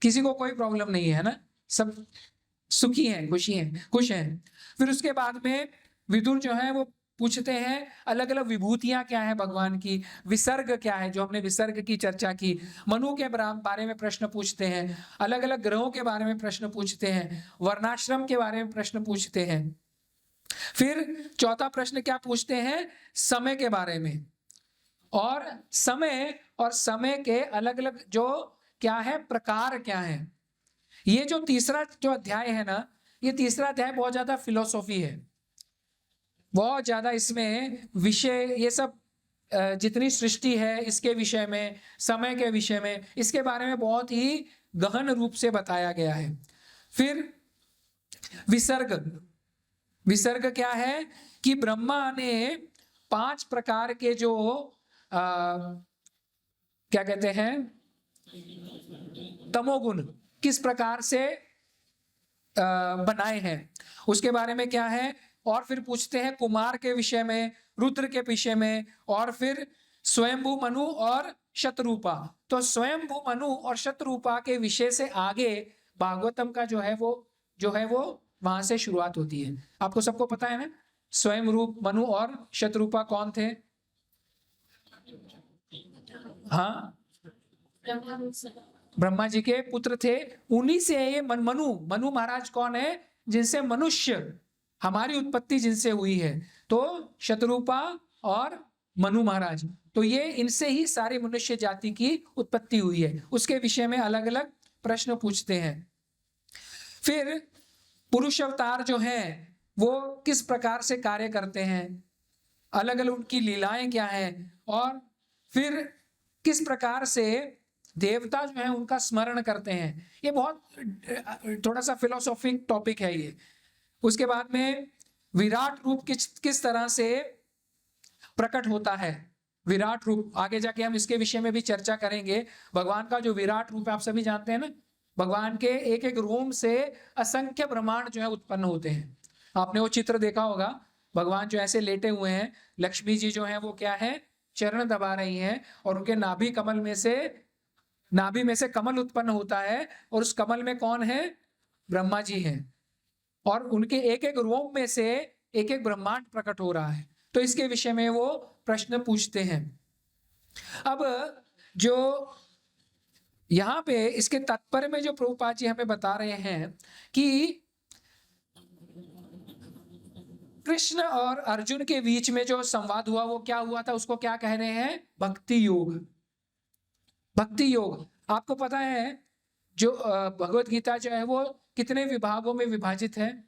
किसी को कोई प्रॉब्लम नहीं है ना, सब सुखी हैं, खुश हैं। फिर उसके बाद में विदुर जो है वो पूछते हैं अलग अलग विभूतियां क्या है भगवान की, विसर्ग क्या है, जो हमने विसर्ग की चर्चा की, मनु के बारे में प्रश्न पूछते हैं, अलग अलग ग्रहों के बारे में प्रश्न पूछते हैं, वर्णाश्रम के बारे में प्रश्न पूछते हैं। फिर चौथा प्रश्न क्या पूछते हैं, समय के बारे में, और समय के अलग अलग जो क्या है, प्रकार क्या है। ये जो तीसरा जो अध्याय है ना, ये तीसरा अध्याय बहुत ज्यादा फिलोसॉफी है, बहुत ज्यादा इसमें विषय, ये सब जितनी सृष्टि है इसके विषय में, समय के विषय में, इसके बारे में बहुत ही गहन रूप से बताया गया है। फिर विसर्ग क्या है कि ब्रह्मा ने 5 प्रकार के जो क्या कहते हैं, तमोगुण किस प्रकार से बनाए हैं उसके बारे में क्या है। और फिर पूछते हैं कुमार के विषय में, रुद्र के विषय में, और फिर स्वयंभू मनु और शतरूपा। तो स्वयंभू मनु और शतरूपा के विषय से आगे भागवतम का जो है वो वहां से शुरुआत होती है। आपको सबको पता है ना, स्वयं रूप मनु और शतरूपा कौन थे, हाँ, ब्रह्मा जी के पुत्र थे, उन्हीं से ये मनु मनु महाराज कौन है? जिनसे मनुष्य, हमारी उत्पत्ति जिनसे हुई है। तो शतरूपा और मनु महाराज, तो ये इनसे ही सारी मनुष्य जाति की उत्पत्ति हुई है। उसके विषय में अलग अलग प्रश्न पूछते हैं। फिर पुरुष अवतार जो हैं वो किस प्रकार से कार्य करते हैं, अलग अलग उनकी लीलाएं क्या हैं, और फिर किस प्रकार से देवता जो है उनका स्मरण करते हैं। ये बहुत थोड़ा सा फिलोसॉफिक टॉपिक है ये। उसके बाद में विराट रूप किस तरह से प्रकट होता है, विराट रूप आगे जाके हम इसके विषय में भी चर्चा करेंगे। भगवान का जो विराट रूप है आप सभी जानते हैं ना, भगवान के एक एक रोम से असंख्य ब्रह्मांड जो है उत्पन्न होते हैं। आपने वो चित्र देखा होगा, भगवान जो ऐसे लेटे हुए हैं, लक्ष्मी जी जो है वो क्या है, चरण दबा रही हैं, और उनके नाभि में से कमल उत्पन्न होता है, और उस कमल में कौन है? ब्रह्मा जी हैं, और उनके एक एक रोम में से एक एक ब्रह्मांड प्रकट हो रहा है। तो इसके विषय में वो प्रश्न पूछते हैं। अब जो यहां पे इसके तात्पर्य में जो प्रभुपाद जी हमें बता रहे हैं कि कृष्ण और अर्जुन के बीच में जो संवाद हुआ वो क्या हुआ था, उसको क्या कह रहे हैं? भक्ति योग। भक्ति योग आपको पता है, जो भगवत गीता जो है वो कितने विभागों में विभाजित है?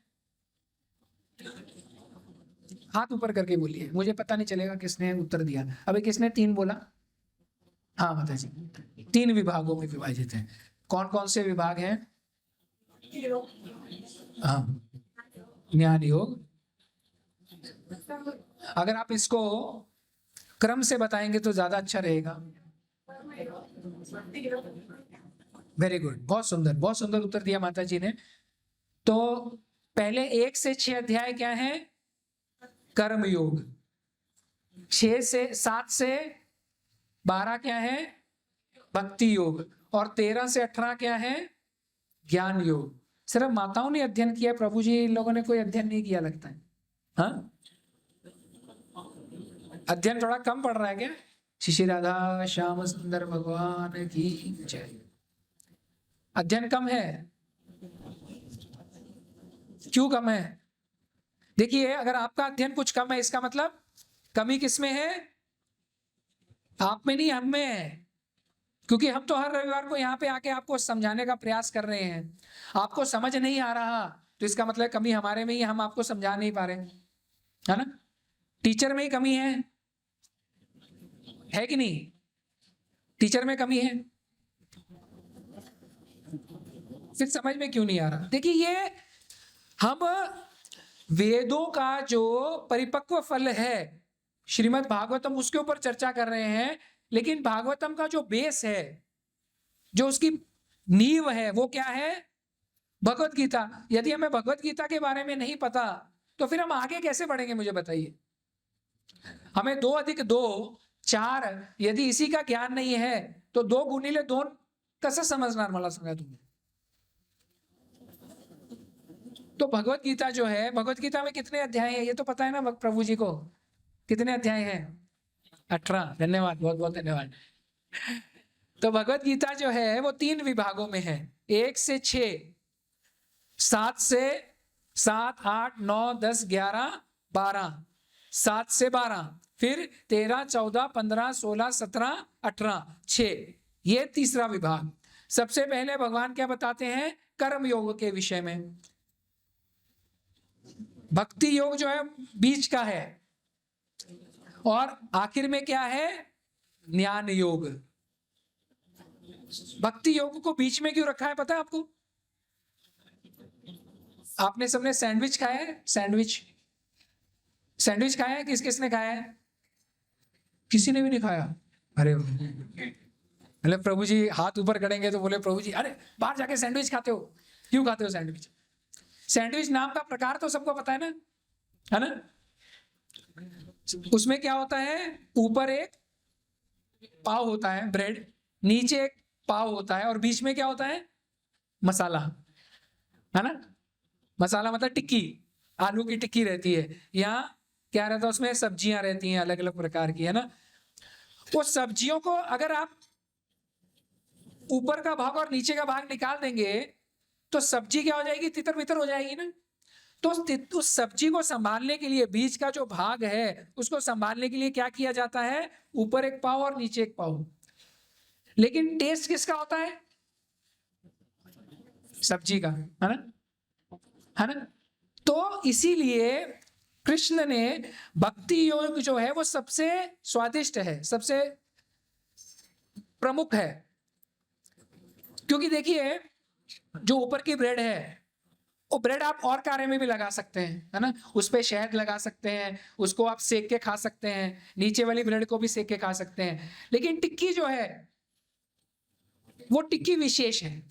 हाथ ऊपर करके बोलिए, मुझे पता नहीं चलेगा किसने उत्तर दिया। अभी किसने 3 बोला? हाँ माता जी, 3 विभागों में विभाजित है। कौन कौन से विभाग हैं? हाँ, ज्ञान योग। अगर आप इसको क्रम से बताएंगे तो ज्यादा अच्छा रहेगा। वेरी गुड, बहुत सुंदर उत्तर दिया माता जी ने। तो पहले 1 से 6 अध्याय क्या है? कर्म योग। 7 से 12 क्या है? भक्ति योग। और 13 से 18 क्या है? ज्ञान योग। सिर्फ माताओं ने अध्ययन किया, प्रभु जी इन लोगों ने कोई अध्ययन नहीं किया लगता है। हाँ, अध्ययन थोड़ा कम पड़ रहा है क्या? श्री राधा श्याम सुंदर भगवान की जय। अध्ययन कम है, क्यों कम है? देखिए, अगर आपका अध्ययन कुछ कम है, इसका मतलब कमी किसमें है? आप में नहीं, हम में है। क्योंकि हम तो हर रविवार को यहाँ पे आके आपको समझाने का प्रयास कर रहे हैं, आपको समझ नहीं आ रहा, तो इसका मतलब कमी हमारे में ही, हम आपको समझा नहीं पा रहे, है ना? टीचर में ही कमी है कि नहीं? टीचर में कमी है, फिर समझ में क्यों नहीं आ रहा? देखिए, ये हम वेदों का जो परिपक्व फल है श्रीमद् भागवतम, उसके ऊपर चर्चा कर रहे हैं। लेकिन भागवतम का जो बेस है, जो उसकी नींव है, वो क्या है? भगवत गीता। यदि हमें भगवत गीता के बारे में नहीं पता तो फिर हम आगे कैसे बढ़ेंगे, मुझे बताइए। हमें 2 अधिक 2 4, यदि इसी का ज्ञान नहीं है तो 2 गुणिले 2 कसं समझणार मला सांगा तुम्ही? तो भगवत गीता जो है, भगवत गीता में कितने अध्याय है ये तो पता है ना प्रभु जी को? कितने अध्याय हैं? 18। धन्यवाद, बहुत बहुत धन्यवाद। तो भगवत गीता जो है वो 3 विभागों में है, 1 से 6, 7 से 7, 8, 9, 10, 11, 12, 7 से 12, फिर 13, 14, 15, 16, 17, 18, 6, ये तीसरा विभाग। सबसे पहले भगवान क्या बताते हैं? कर्म योग के विषय में। भक्ति योग जो है बीच का है, और आखिर में क्या है? ज्ञान योग। भक्ति योग को बीच में क्यों रखा है पता है आपको? आपने सबने सैंडविच खाया है? सैंडविच खाया है? किसने खाया है? किसी ने भी नहीं खाया? अरे मतलब प्रभु जी हाथ ऊपर करेंगे तो बोले प्रभु जी, अरे बाहर जाके सैंडविच खाते हो, क्यों खाते हो सैंडविच? सैंडविच नाम का प्रकार तो सबको पता है ना? उसमें क्या होता है? ऊपर एक पाव होता है ब्रेड, नीचे एक पाव होता है, और बीच में क्या होता है? मसाला, है ना? मसाला मतलब टिक्की, आलू की टिक्की रहती है। यहाँ क्या रहता है? उसमें सब्जियां रहती हैं अलग अलग प्रकार की, है ना? वो सब्जियों को अगर आप ऊपर का भाग और नीचे का भाग निकाल देंगे तो सब्जी क्या हो जाएगी, तितर बितर हो जाएगी ना। तो उस सब्जी को संभालने के लिए, बीज का जो भाग है उसको संभालने के लिए क्या किया जाता है, ऊपर एक पाव और नीचे एक पाव। लेकिन टेस्ट किसका होता है, सब्जी का, है ना, है ना। तो इसीलिए कृष्ण ने भक्ति योग जो है वो सबसे स्वादिष्ट है, सबसे प्रमुख है। क्योंकि देखिए जो ऊपर की ब्रेड है वो ब्रेड आप और कार्य में भी लगा सकते हैं, है ना, उस पे शहद लगा सकते हैं, उसको आप सेक के खा सकते हैं, नीचे वाली ब्रेड को भी सेक के खा सकते हैं। लेकिन टिक्की जो है वो टिक्की विशेष है।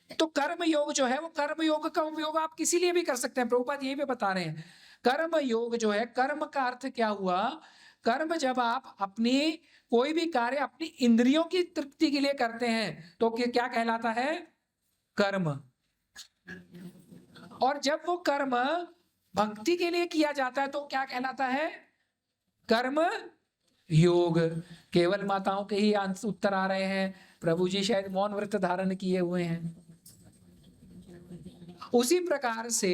तो कर्म योग जो है वो कर्म योग का उपयोग आप किसी लिए भी कर सकते हैं। प्रभुपाद यही पे बता रहे हैं कर्म योग जो है, कर्म का अर्थ क्या हुआ, कर्म जब आप अपनी कोई भी कार्य अपनी इंद्रियों की तृप्ति के लिए करते हैं तो क्या कहलाता है, कर्म। और जब वो कर्म भक्ति के लिए किया जाता है तो क्या कहलाता है, कर्म योग। केवल माताओं के ही उत्तर आ रहे हैं, प्रभु जी शायद मौन व्रत धारण किए हुए हैं। उसी प्रकार से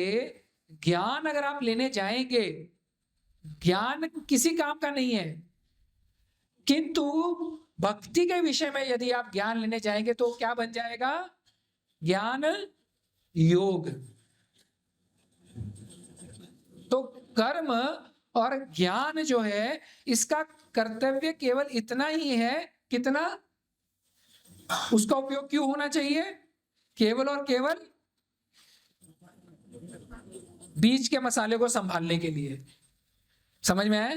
ज्ञान अगर आप लेने जाएंगे, ज्ञान किसी काम का नहीं है, किंतु भक्ति के विषय में यदि आप ज्ञान लेने जाएंगे तो क्या बन जाएगा, ज्ञान योग। तो कर्म और ज्ञान जो है इसका कर्तव्य केवल इतना ही है, कितना, उसका उपयोग क्यों होना चाहिए, केवल और केवल बीज के मसाले को संभालने के लिए। समझ में आए,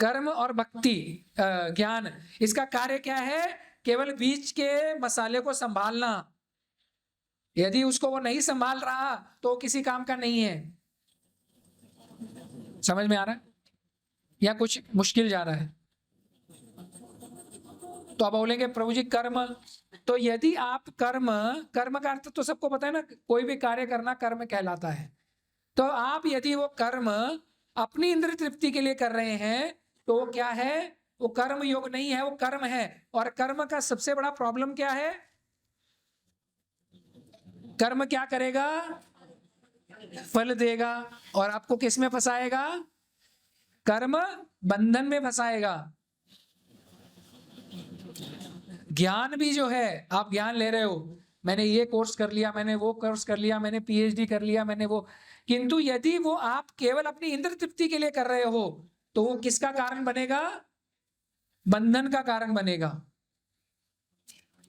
कर्म और भक्ति ज्ञान इसका कार्य क्या है, केवल बीज के मसाले को संभालना। यदि उसको वो नहीं संभाल रहा तो किसी काम का नहीं है। समझ में आ रहा है या कुछ मुश्किल जा रहा है? तो अब बोलेंगे प्रभु जी कर्म, तो यदि आप कर्म, कर्म का अर्थ तो सबको पता है ना, कोई भी कार्य करना कर्म कहलाता है। तो आप यदि वो कर्म अपनी इंद्रिय तृप्ति के लिए कर रहे हैं तो वो क्या है, वो कर्म योग नहीं है, वो कर्म है। और कर्म का सबसे बड़ा प्रॉब्लम क्या है, कर्म क्या करेगा, फल देगा और आपको किस में फंसाएगा, कर्म बंधन में फंसाएगा। ज्ञान भी जो है, आप ज्ञान ले रहे हो, मैंने ये कोर्स कर लिया, मैंने वो कोर्स कर लिया, मैंने पीएचडी कर लिया, मैंने वो, किंतु यदि वो आप केवल अपनी इंद्र तृप्ति के लिए कर रहे हो तो वो किसका कारण बनेगा, बंधन का कारण बनेगा।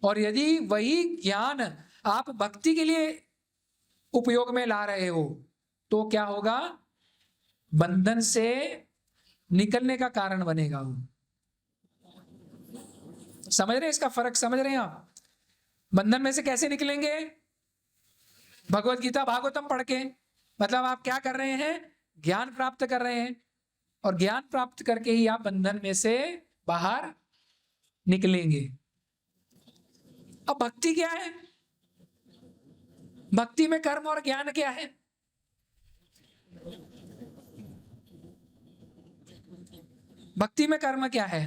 और यदि वही ज्ञान आप भक्ति के लिए उपयोग में ला रहे हो तो क्या होगा, बंधन से निकलने का कारण बनेगा वो। समझ रहे हैं इसका फर्क, समझ रहे हैं आप? बंधन में से कैसे निकलेंगे, भगवत गीता भागवतम पढ़ के। मतलब आप क्या कर रहे हैं, ज्ञान प्राप्त कर रहे हैं, और ज्ञान प्राप्त करके ही आप बंधन में से बाहर निकलेंगे। अब भक्ति क्या है, भक्ति में कर्म और ज्ञान क्या है, भक्ति में कर्म क्या है?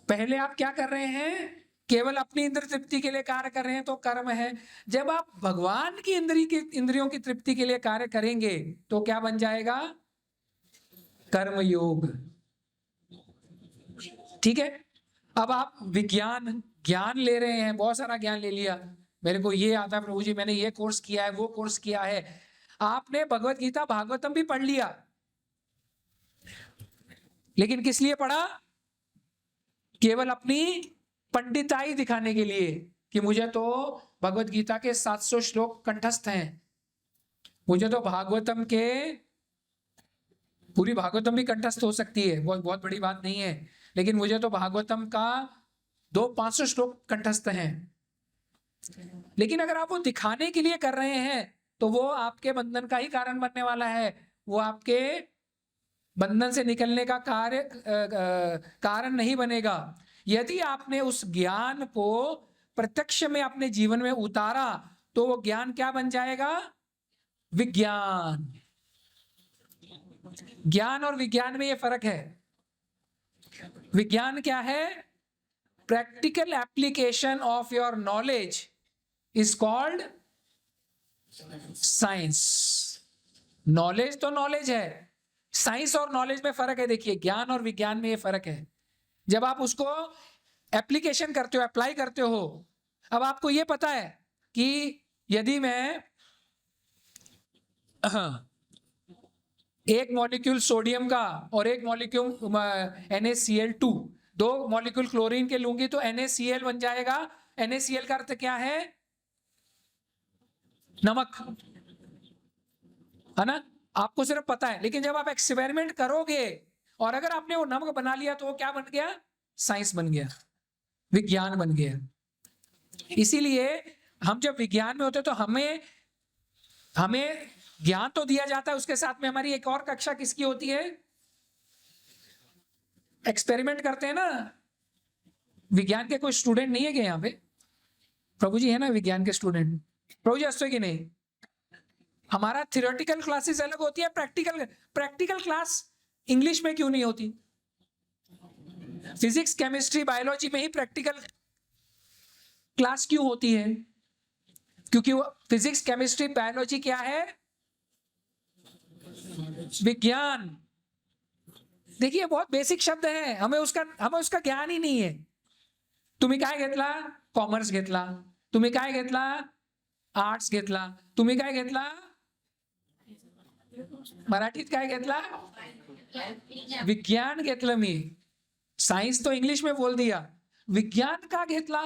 पहले आप क्या कर रहे हैं, केवल अपनी इंद्र तृप्ति के लिए कार्य कर रहे हैं तो कर्म है। जब आप भगवान की इंद्रियों की तृप्ति के लिए कार्य करेंगे तो क्या बन जाएगा, कर्म योग। ठीक है। अब आप विज्ञान ज्ञान ले रहे हैं, बहुत सारा ज्ञान ले लिया, मेरे को ये आता है प्रभु जी, मैंने ये कोर्स किया है, वो कोर्स किया है। आपने भगवत गीता भागवतम भी पढ़ लिया, लेकिन किस लिए पढ़ा, केवल अपनी पंडिताई दिखाने के लिए कि मुझे तो भगवत गीता के 700 श्लोक कंठस्थ हैं, मुझे तो भागवतम के, पूरी भागवतम भी कंठस्थ हो सकती है, बहुत बड़ी बात नहीं है, लेकिन मुझे तो भागवतम का 500 श्लोक कंठस्थ हैं। लेकिन अगर आप वो दिखाने के लिए कर रहे हैं तो वो आपके बंधन का ही कारण बनने वाला है, वो आपके बंधन से निकलने का कारण नहीं बनेगा। यदि आपने उस ज्ञान को प्रत्यक्ष में अपने जीवन में उतारा तो वो ज्ञान क्या बन जाएगा, विज्ञान। ज्ञान और विज्ञान में ये फर्क है। विज्ञान क्या है? Practical application of your knowledge is called science. Knowledge तो नॉलेज है, साइंस और नॉलेज में फर्क है। देखिए, ज्ञान और विज्ञान में ये फर्क है। जब आप उसको एप्लीकेशन करते हो, अप्लाई करते हो, अब आपको ये पता है कि यदि मैं एक मॉलिक्यूल सोडियम का और एक मॉलिक्यूल NaCl2, दो मॉलिक्यूल क्लोरीन के लूंगी तो NaCl बन जाएगा। NaCl का अर्थ क्या है? नमक, है ना? आपको सिर्फ पता है, लेकिन जब आप एक्सपेरिमेंट करोगे और अगर आपने वो नमक बना लिया तो वो क्या बन गया? साइंस बन गया, विज्ञान बन गया। इसीलिए हम जब विज्ञान में होते तो हमें ज्ञान तो दिया जाता है, उसके साथ में हमारी एक और कक्षा किसकी होती है? एक्सपेरिमेंट करते हैं ना। विज्ञान के कोई स्टूडेंट नहीं है क्या यहाँ पे? प्रभु जी है ना विज्ञान के स्टूडेंट? प्रभु जी हंसते कि नहीं? हमारा थियोरेटिकल क्लासेस अलग होती है, प्रैक्टिकल क्लास इंग्लिश में क्यों नहीं होती? फिजिक्स, केमिस्ट्री, बायोलॉजी में ही प्रैक्टिकल क्लास क्यों होती है? क्योंकि वो फिजिक्स, केमिस्ट्री, बायोलॉजी क्या है? विज्ञान। देखिए, बहुत बेसिक शब्द है, हमें उसका ज्ञान ही नहीं है। तुम्ही काय घेतला? कॉमर्स घेतला. तुम्ही काय घेतला? आर्ट्स घेतला. तुम्ही काय घेतला? मराठीत काय घेतला? विज्ञान घेतलं मी. साइंस तो इंग्लिश में बोल दिया, विज्ञान का घेतला?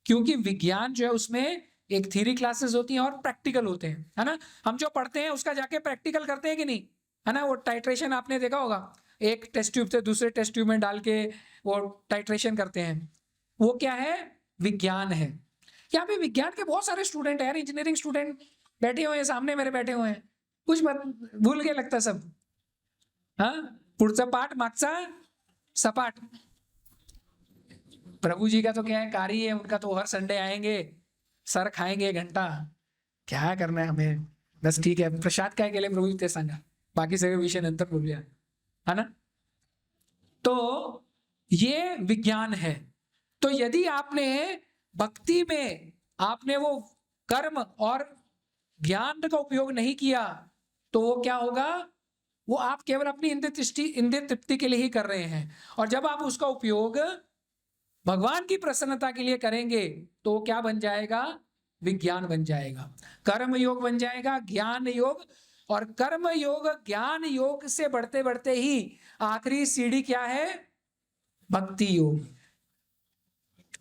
क्योंकि विज्ञान जो है उसमें एक थ्योरी क्लासेस होती हैं और प्रैक्टिकल होते हैं, है ना? हम जो पढ़ते हैं उसका जाके प्रैक्टिकल करते हैं कि नहीं, है ना? वो टाइट्रेशन आपने देखा होगा, एक टेस्ट ट्यूब से दूसरे टेस्ट ट्यूब में डाल के वो टाइट्रेशन करते हैं, वो क्या है? विज्ञान है। यहाँ पे विज्ञान के बहुत सारे स्टूडेंट है यार, इंजीनियरिंग स्टूडेंट बैठे हुए हैं सामने मेरे, बैठे हुए हैं, कुछ भूल के लगता सब। हाँ, पुढचा पाठ मागचा सपाट। प्रभु जी का तो क्या है, कार्य है उनका, तो हर संडे आएंगे, सर खाएंगे घंटा, क्या करना है हमें, बस ठीक है, प्रसाद काय केले प्रभू जी ते सांगा, बाकी सगळे विषय नंतर बोलूया, है ना? तो ये विज्ञान है। तो यदि आपने भक्ति में आपने वो कर्म और ज्ञान का उपयोग नहीं किया तो वो क्या होगा? वो आप केवल अपनी इंद्रिय तृप्ति के लिए ही कर रहे हैं। और जब आप उसका उपयोग भगवान की प्रसन्नता के लिए करेंगे तो वो क्या बन जाएगा? विज्ञान बन जाएगा, कर्म योग बन जाएगा, ज्ञान योग। और कर्म योग ज्ञान योग से बढ़ते बढ़ते ही आखिरी सीढ़ी क्या है? भक्ति योग।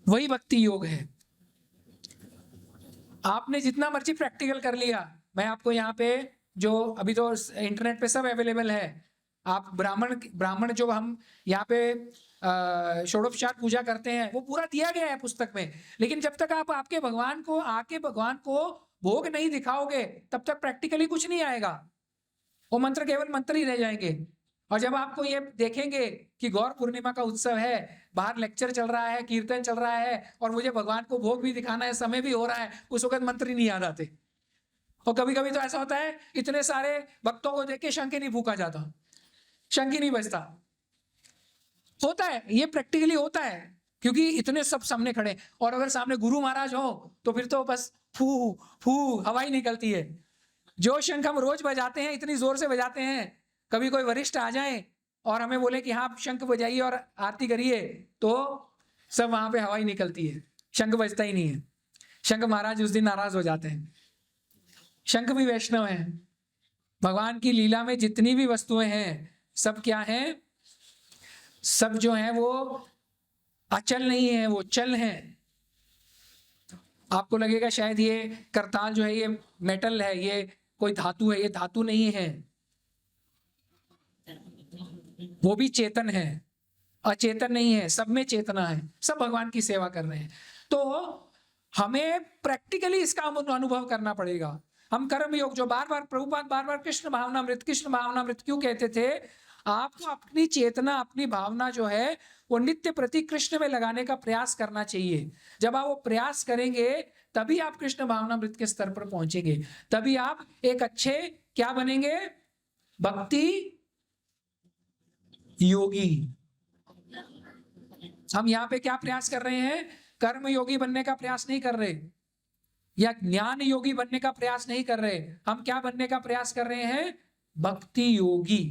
वही भक्ति योग है। आपने जितना मर्जी प्रैक्टिकल कर लिया, मैं आपको यहाँ पे जो अभी तो इंटरनेट पे सब अवेलेबल है, आप ब्राह्मण जो हम यहाँ पे षोडोपचार पूजा करते हैं वो पूरा दिया गया है पुस्तक में। लेकिन जब तक आप आके भगवान को भोग नहीं दिखाओगे तब तक प्रैक्टिकली कुछ नहीं आएगा, वो मंत्र केवल मंत्र ही रह जाएंगे। और जब आपको ये देखेंगे कि गौर पूर्णिमा का उत्सव है, बाहर लेक्चर चल रहा है, कीर्तन चल रहा है और मुझे भगवान को भोग भी दिखाना है, समय भी हो रहा है, उस वक्त मंत्र ही नहीं याद आते। और कभी कभी तो ऐसा होता है इतने सारे भक्तों को देख के शंख ही नहीं फूका जाता, शंख ही नहीं बजता। होता है, ये प्रैक्टिकली होता है, क्योंकि इतने सब सामने खड़े, और अगर सामने गुरु महाराज हो तो फिर तो बस फू फू हवा ही निकलती है। जो शंख हम रोज बजाते हैं, इतनी जोर से बजाते हैं, कभी कोई वरिष्ठ आ जाए और हमें बोले कि हाँ शंख बजाइए और आरती करिए, तो सब वहां पे हवा ही निकलती है, शंख बजता ही नहीं है। शंख महाराज उस दिन नाराज हो जाते हैं। शंख भी वैष्णव है। भगवान की लीला में जितनी भी वस्तुएं हैं सब क्या है? सब जो है वो अचल नहीं है, वो चल है। आपको लगेगा शायद ये करताल जो है ये मेटल है, ये कोई धातु है, ये धातु नहीं है, वो भी चेतन है, अचेतन नहीं है, सब में चेतना है, सब भगवान की सेवा कर रहे हैं। तो हमें प्रैक्टिकली इसका अनुभव करना पड़ेगा। हम कर्म योग जो बार बार कृष्ण भावनामृत क्यों कहते थे? आपको अपनी चेतना, अपनी भावना जो है वो नित्य प्रति कृष्ण में लगाने का प्रयास करना चाहिए। जब आप वो प्रयास करेंगे तभी आप कृष्ण भावनामृत के स्तर पर पहुंचेंगे, तभी आप एक अच्छे क्या बनेंगे? भक्ति योगी। हम यहाँ पे क्या प्रयास कर रहे हैं? कर्म योगी बनने का प्रयास नहीं कर रहे, या ज्ञान योगी बनने का प्रयास नहीं कर रहे। हम क्या बनने का प्रयास कर रहे हैं? भक्ति योगी।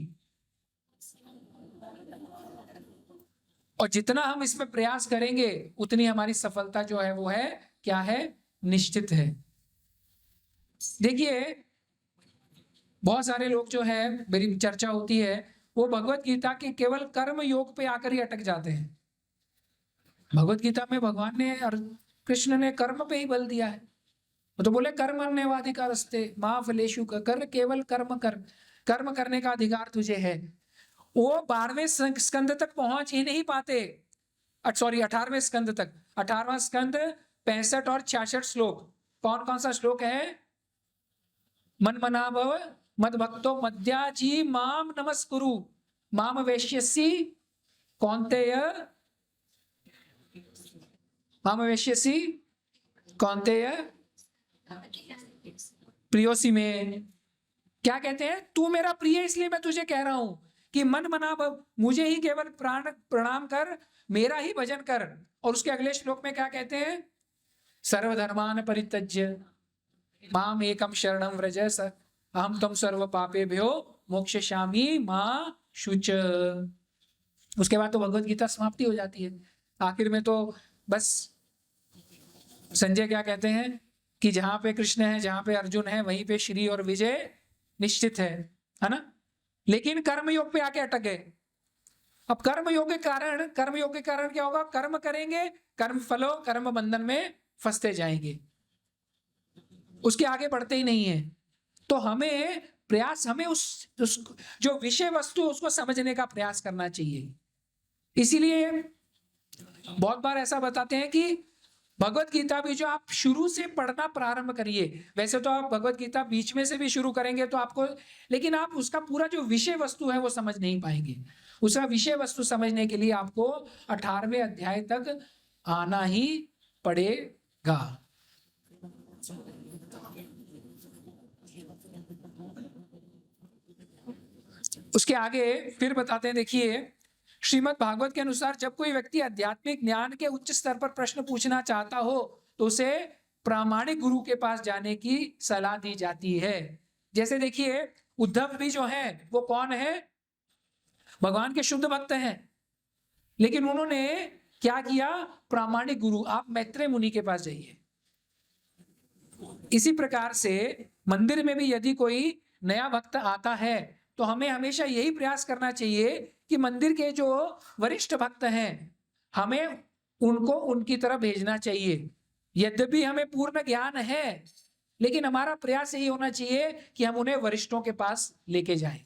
और जितना हम इसमें प्रयास करेंगे उतनी हमारी सफलता जो है वो है क्या है? निश्चित है। देखिए बहुत सारे लोग जो है, मेरी चर्चा होती है, वो भगवत गीता के केवल कर्म योग पे आकर ही अटक जाते हैं। भगवत गीता में भगवान ने और कृष्ण ने कर्म पे ही बल दिया है। तो बोले कर्मण्येवाधिकारस्ते मा फलेषु कर, केवल कर्म कर, कर्म करने का अधिकार तुझे है। वो 12वें स्कंद तक पहुंच ही नहीं पाते, सॉरी 18वें स्कंद तक। 18वां स्कंद 65 और 66 श्लोक। कौन कौन सा श्लोक है? मन मना भव मद भक्तो मद्याजी माम नमस्कुरु माम वैश्यसी कौन्तेय, माम वैश्यसी कौन्तेय प्रियोसी में। क्या कहते हैं? तू मेरा प्रिय इसलिए मैं तुझे कह रहा हूं कि मन मना भव, मुझे ही केवल प्रणाम कर, मेरा ही भजन कर। और उसके अगले श्लोक में क्या कहते हैं? सर्वधर्मान परित्यज्य माम एकम शरणम व्रज अहम तुम सर्व पापेभ्यो मोक्षयिष्यामि मा शुच। उसके बाद तो भगवत गीता समाप्ति हो जाती है। आखिर में तो बस संजय क्या कहते हैं कि जहां पे कृष्ण है, जहां पे अर्जुन है, वहीं पे श्री और विजय निश्चित है ना। लेकिन कर्मयोग पे आके अटक गए। अब कर्मयोग के कारण क्या होगा? कर्म करेंगे, कर्म फलो कर्म बंधन में फंसते जाएंगे, उसके आगे बढ़ते ही नहीं है। तो हमें प्रयास, हमें उस जो विषय वस्तु उसको समझने का प्रयास करना चाहिए। इसीलिए बहुत बार ऐसा बताते हैं कि भगवत गीता भी जो आप शुरू से पढ़ना प्रारंभ करिए। वैसे तो आप भगवत गीता बीच में से भी शुरू करेंगे तो आपको, लेकिन आप उसका पूरा जो विषय वस्तु है वो समझ नहीं पाएंगे। उसका विषय वस्तु समझने के लिए आपको 18वें अध्याय तक आना ही पड़ेगा। उसके आगे फिर बताते हैं, देखिए श्रीमद् भागवत के अनुसार जब कोई व्यक्ति आध्यात्मिक ज्ञान के उच्च स्तर पर प्रश्न पूछना चाहता हो तो उसे प्रामाणिक गुरु के पास जाने की सलाह दी जाती है। जैसे देखिए उद्धव भी जो है वो कौन है? भगवान के शुद्ध भक्त हैं, लेकिन उन्होंने क्या किया? प्रामाणिक गुरु, आप मैत्रेय मुनि के पास जाइए। इसी प्रकार से मंदिर में भी यदि कोई नया भक्त आता है तो हमें हमेशा यही प्रयास करना चाहिए कि मंदिर के जो वरिष्ठ भक्त हैं हमें उनको उनकी तरफ भेजना चाहिए। यद्यपि हमें पूर्ण ज्ञान है, लेकिन हमारा प्रयास यही होना चाहिए कि हम उन्हें वरिष्ठों के पास लेके जाएं,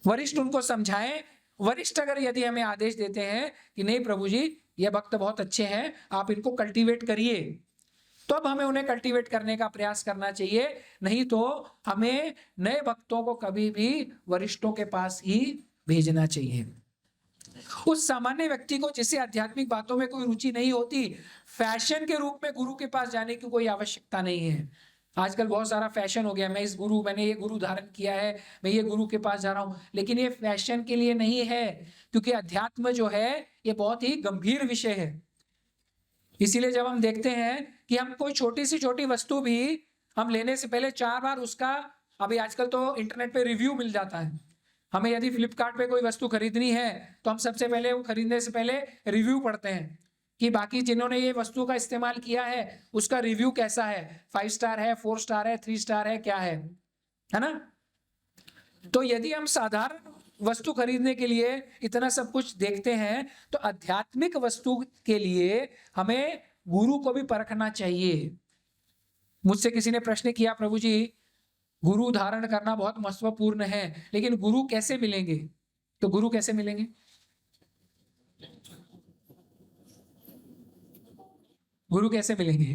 वरिष्ठ उनको समझाएं। वरिष्ठ अगर यदि हमें आदेश देते हैं कि नहीं प्रभु जी ये भक्त बहुत अच्छे हैं, आप इनको कल्टीवेट करिए, तो अब हमें उन्हें कल्टीवेट करने का प्रयास करना चाहिए। नहीं तो हमें नए भक्तों को कभी भी वरिष्ठों के पास ही भेजना चाहिए। उस सामान्य व्यक्ति को जिसे आध्यात्मिक बातों में कोई रुचि नहीं होती, फैशन के रूप में गुरु के पास जाने की कोई आवश्यकता नहीं है। आजकल बहुत सारा फैशन हो गया, मैंने ये गुरु धारण किया है, मैं ये गुरु के पास जा रहा हूं, लेकिन ये फैशन के लिए नहीं है, क्योंकि अध्यात्म जो है ये बहुत ही गंभीर विषय है। इसीलिए जब हम देखते हैं कि हम कोई छोटी से छोटी वस्तु भी हम लेने से पहले 4 बार उसका, अभी आजकल तो इंटरनेट पे रिव्यू मिल जाता है, हमें यदि फ्लिपकार्ट पे कोई वस्तु खरीदनी है तो हम सबसे पहले वो खरीदने से पहले रिव्यू पढ़ते हैं कि बाकी जिन्होंने ये वस्तु का इस्तेमाल किया है उसका रिव्यू कैसा है, 5 स्टार है, 4 स्टार है, 3 स्टार है, क्या है ना। तो यदि हम साधारण वस्तु खरीदने के लिए इतना सब कुछ देखते हैं तो आध्यात्मिक वस्तु के लिए हमें गुरु को भी परखना चाहिए। मुझसे किसी ने प्रश्न किया, प्रभु जी गुरु धारण करना बहुत महत्वपूर्ण है, लेकिन गुरु कैसे मिलेंगे? तो गुरु कैसे मिलेंगे? गुरु कैसे मिलेंगे?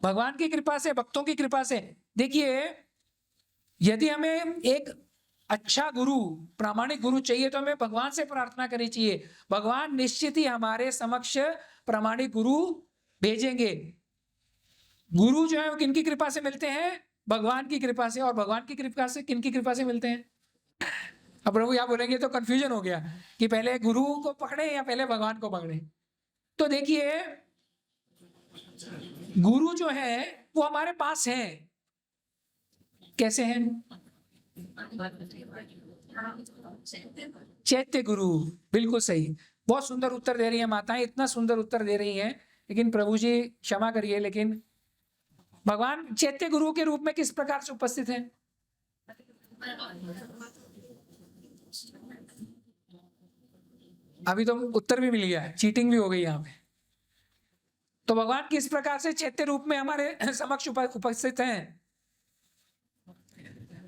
भगवान की कृपा से, भक्तों की कृपा से। देखिए यदि हमें एक अच्छा गुरु, प्रामाणिक गुरु चाहिए तो हमें भगवान से प्रार्थना करनी चाहिए। भगवान निश्चित ही हमारे समक्ष प्रामाणिक गुरु भेजेंगे। गुरु जो है वो किनकी कृपा से मिलते हैं? भगवान की कृपा से। और भगवान की कृपा से किनकी कृपा से मिलते हैं? अब प्रभु यहाँ बोलेंगे तो कंफ्यूजन हो गया कि पहले गुरु को पकड़े या पहले भगवान को पकड़े। तो देखिए, गुरु जो है वो हमारे पास है। कैसे हैं? चैत्य गुरु, बिल्कुल सही। बहुत सुंदर उत्तर दे रही है माताएं, इतना सुंदर उत्तर दे रही हैं। लेकिन प्रभु जी क्षमा करिए, लेकिन भगवान चैत्य गुरु के रूप में किस प्रकार से उपस्थित हैं? अभी तो उत्तर भी मिल गया है, चीटिंग भी हो गई यहाँ पे। तो भगवान किस प्रकार से चैत्य रूप में हमारे समक्ष उपस्थित हैं?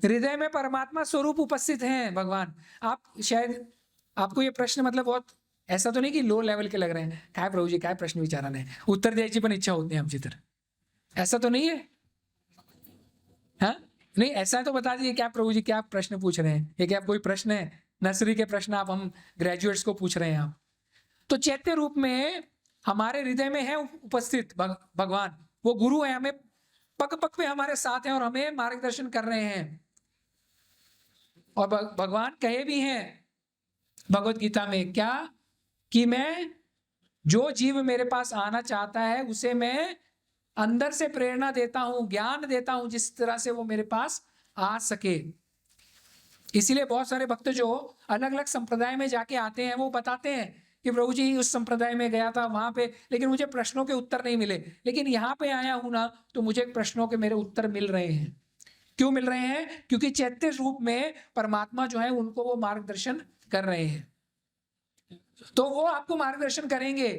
हृदय में परमात्मा स्वरूप उपस्थित हैं भगवान। आप शायद, आपको ये प्रश्न मतलब बहुत ऐसा तो नहीं कि लो लेवल के लग रहे हैं, काय प्रभू जी काय प्रश्न विचाराने, उत्तर द्यायची पण इच्छा होती है आमची तर, ऐसा तो नहीं है? हाँ नहीं, ऐसा तो बता दीजिए क्या प्रभु जी क्या प्रश्न पूछ रहे हैं, ये क्या कोई प्रश्न है? नर्सरी के प्रश्न आप हम ग्रेजुएट्स को पूछ रहे हैं आप। तो चैत्य रूप में हमारे हृदय में है उपस्थित भगवान, वो गुरु है, हमें पग पग पे हमारे साथ हैं और हमें मार्गदर्शन कर रहे हैं। और भगवान कहे भी हैं भगवत गीता में क्या, कि मैं, जो जीव मेरे पास आना चाहता है उसे मैं अंदर से प्रेरणा देता हूं, ज्ञान देता हूं, जिस तरह से वो मेरे पास आ सके। इसीलिए बहुत सारे भक्त जो अलग अलग संप्रदाय में जाके आते हैं वो बताते हैं कि प्रभु जी उस संप्रदाय में गया था वहां पे, लेकिन मुझे प्रश्नों के उत्तर नहीं मिले, लेकिन यहाँ पे आया हूं ना तो मुझे प्रश्नों के मेरे उत्तर मिल रहे हैं। क्यों मिल रहे हैं? क्योंकि चैत्य रूप में परमात्मा जो है उनको वो मार्गदर्शन कर रहे हैं। तो वो आपको मार्गदर्शन करेंगे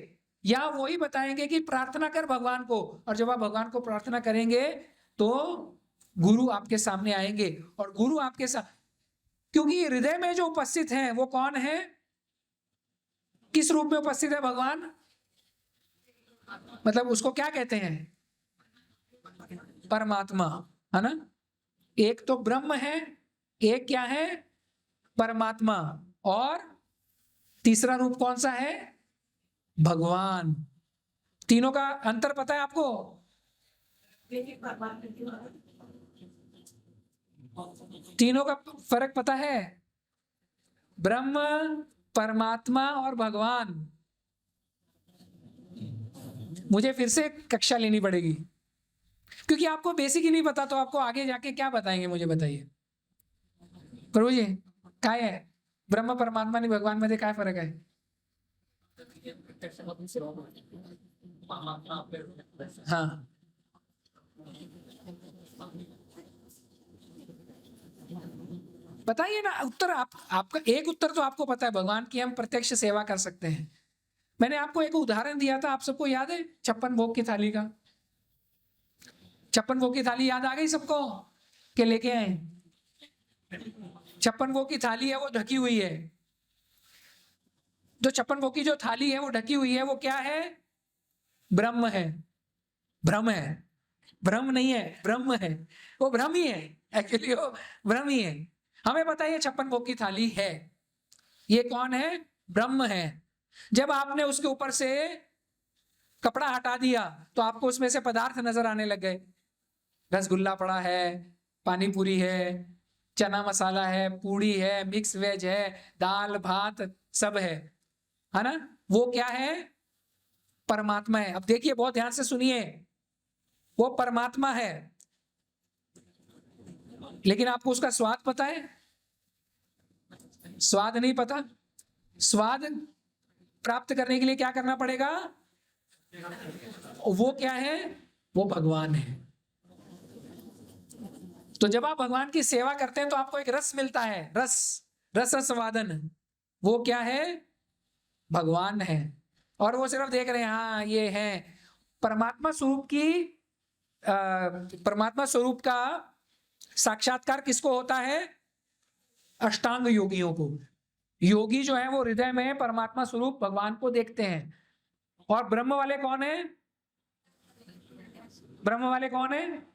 या वही बताएंगे कि प्रार्थना कर भगवान को, और जब आप भगवान को प्रार्थना करेंगे तो गुरु आपके सामने आएंगे। और गुरु आपके साथ, क्योंकि हृदय में जो उपस्थित हैं वो कौन है, किस रूप में उपस्थित है भगवान, मतलब उसको क्या कहते हैं? परमात्मा, है ना? एक तो ब्रह्म है, एक क्या है? परमात्मा, और तीसरा रूप कौन सा है? भगवान। तीनों का अंतर पता है आपको? तीनों का फर्क पता है? ब्रह्म, परमात्मा और भगवान। मुझे फिर से कक्षा लेनी पड़ेगी, क्योंकि आपको बेसिक ही नहीं पता तो आपको आगे जाके क्या बताएंगे, मुझे बताइए प्रभु जी। काय है ब्रह्म परमात्मा आणि भगवान मध्ये काय फरक आहे? हाँ, बताइए ना उत्तर। आपका एक उत्तर तो आपको पता है, भगवान की हम प्रत्यक्ष सेवा कर सकते हैं। मैंने आपको एक उदाहरण दिया था, आप सबको याद है 56 भोग की थाली का? 56 भोग की थाली याद आ गई सबको के लेके आए? 56 भोग की थाली है वो ढकी हुई है। जो 56 भोग की जो थाली है वो ढकी हुई है, वो क्या है? ब्रह्म है। ब्रह्म है, ब्रह्म नहीं है, ब्रह्म है। वो ब्रह्म ही है, एक्चुअली वो ब्रह्म ही है। हमें पता है ये 56 भोग की थाली है, ये कौन है? ब्रह्म है। जब आपने उसके ऊपर से कपड़ा हटा दिया तो आपको उसमें से पदार्थ नजर आने लग गए। रसगुल्ला पड़ा है, पानी पूरी है, चना मसाला है, पूड़ी है, मिक्स वेज है, दाल भात सब है ना? वो क्या है? परमात्मा है। अब देखिए बहुत ध्यान से सुनिए, वो परमात्मा है, लेकिन आपको उसका स्वाद पता है? स्वाद नहीं पता। स्वाद प्राप्त करने के लिए क्या करना पड़ेगा? वो क्या है? वो भगवान है। तो जब आप भगवान की सेवा करते हैं तो आपको एक रस मिलता है, रस, रस स्वादन। वो क्या है? भगवान है। और वो सिर्फ देख रहे हैं, हाँ ये है परमात्मा स्वरूप की। परमात्मा स्वरूप का साक्षात्कार किसको होता है? अष्टांग योगियों को। योगी जो है वो हृदय में परमात्मा स्वरूप भगवान को देखते हैं। और ब्रह्म वाले कौन है? ब्रह्म वाले कौन है?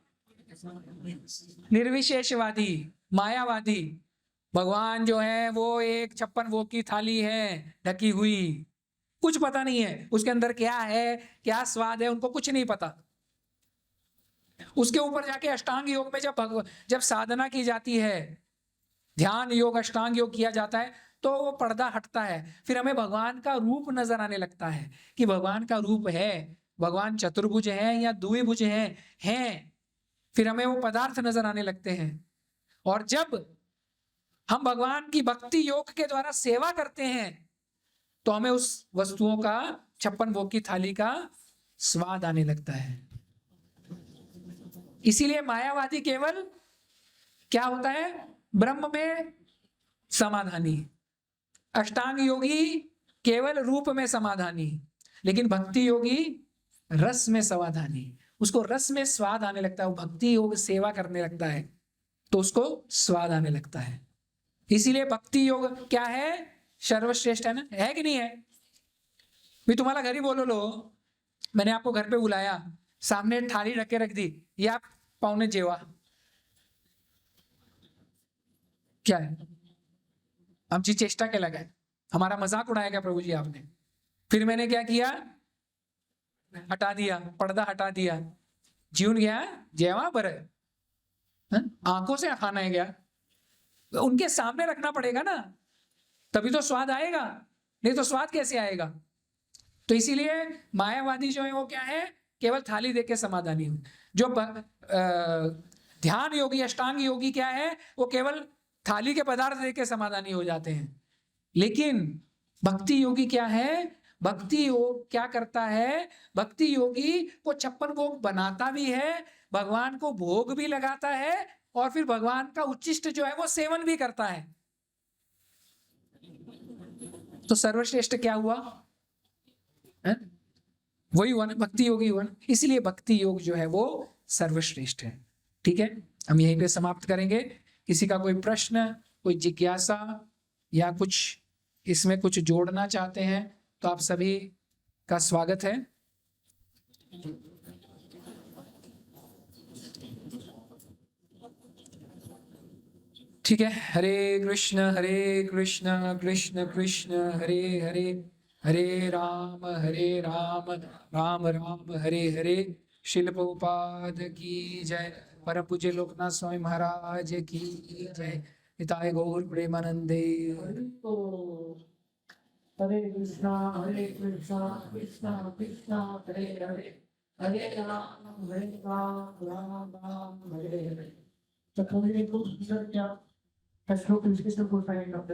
निर्विशेषवादी, मायावादी। भगवान जो है वो एक 56 भोग की थाली है ढकी हुई, कुछ पता नहीं है उसके अंदर क्या है, क्या स्वाद है, उनको कुछ नहीं पता। उसके ऊपर जाके अष्टांग योग में जब साधना की जाती है ध्यान योग, अष्टांग योग किया जाता है तो वो पर्दा हटता है, फिर हमें भगवान का रूप नजर आने लगता है कि भगवान का रूप है, भगवान चतुर्भुज है या द्विभुज है, फिर हमें वो पदार्थ नजर आने लगते हैं। और जब हम भगवान की भक्ति योग के द्वारा सेवा करते हैं तो हमें उस वस्तुओं का, 56 भोग की थाली का स्वाद आने लगता है। इसीलिए मायावादी केवल क्या होता है, ब्रह्म में समाधानी, अष्टांग योगी केवल रूप में समाधानी, लेकिन भक्ति योगी रस में समाधानी। उसको रस में स्वाद आने लगता है, वो भक्ति योग सेवा करने लगता है तो उसको स्वाद आने लगता है। इसीलिए भक्ति योग क्या है, सर्वश्रेष्ठ है ना, है कि नहीं है? भी तुम्हारा घर ही बोलो, लो मैंने आपको घर पे बुलाया, सामने थाली रख के रख दी, ये आप पाहुणे जेवा, क्या है? आमची चेष्टा केला काय, हमारा मजाक उड़ाया क्या प्रभु जी आपने? फिर मैंने क्या किया, हटा दिया, पर्दा हटा दिया, जीवन गया जेवा बर, आंखों से खाना है क्या, उनके सामने रखना पड़ेगा ना, तभी तो स्वाद आएगा, नहीं तो स्वाद कैसे आएगा? तो इसीलिए मायावादी जो है वो क्या है, केवल थाली देके समाधानी हो। जो ध्यान योगी, अष्टांग योगी क्या है, वो केवल थाली के पदार्थ देके समाधानी हो जाते हैं। लेकिन भक्ति योगी क्या है, भक्ति योग क्या करता है, भक्ति योगी को 56 भोग बनाता भी है, भगवान को भोग भी लगाता है और फिर भगवान का उच्चिष्ट जो है वो सेवन भी करता है। तो सर्वश्रेष्ठ क्या हुआ है? वही हुआ ना, भक्ति योगी हुआ ना। इसलिए भक्ति योग जो है वो सर्वश्रेष्ठ है। ठीक है, हम यहीं पे समाप्त करेंगे। किसी का कोई प्रश्न, कोई जिज्ञासा या कुछ इसमें कुछ जोड़ना चाहते हैं तो आप सभी का स्वागत है। ठीक है, हरे कृष्ण कृष्ण कृष्ण हरे हरे, हरे राम राम राम हरे हरे। शिल प्रभुपाद की जय, परम पूज्य लोकनाथ स्वामी महाराज की जय। हिताय गौर प्रेमानंदे। हरे कृष्णा कृष्णा कृष्णा हरे हरे, हरे राम राम राम हरे हरे। तो थोड़ी देर को क्या श्लोक किसके से बोल पाएंगे आप?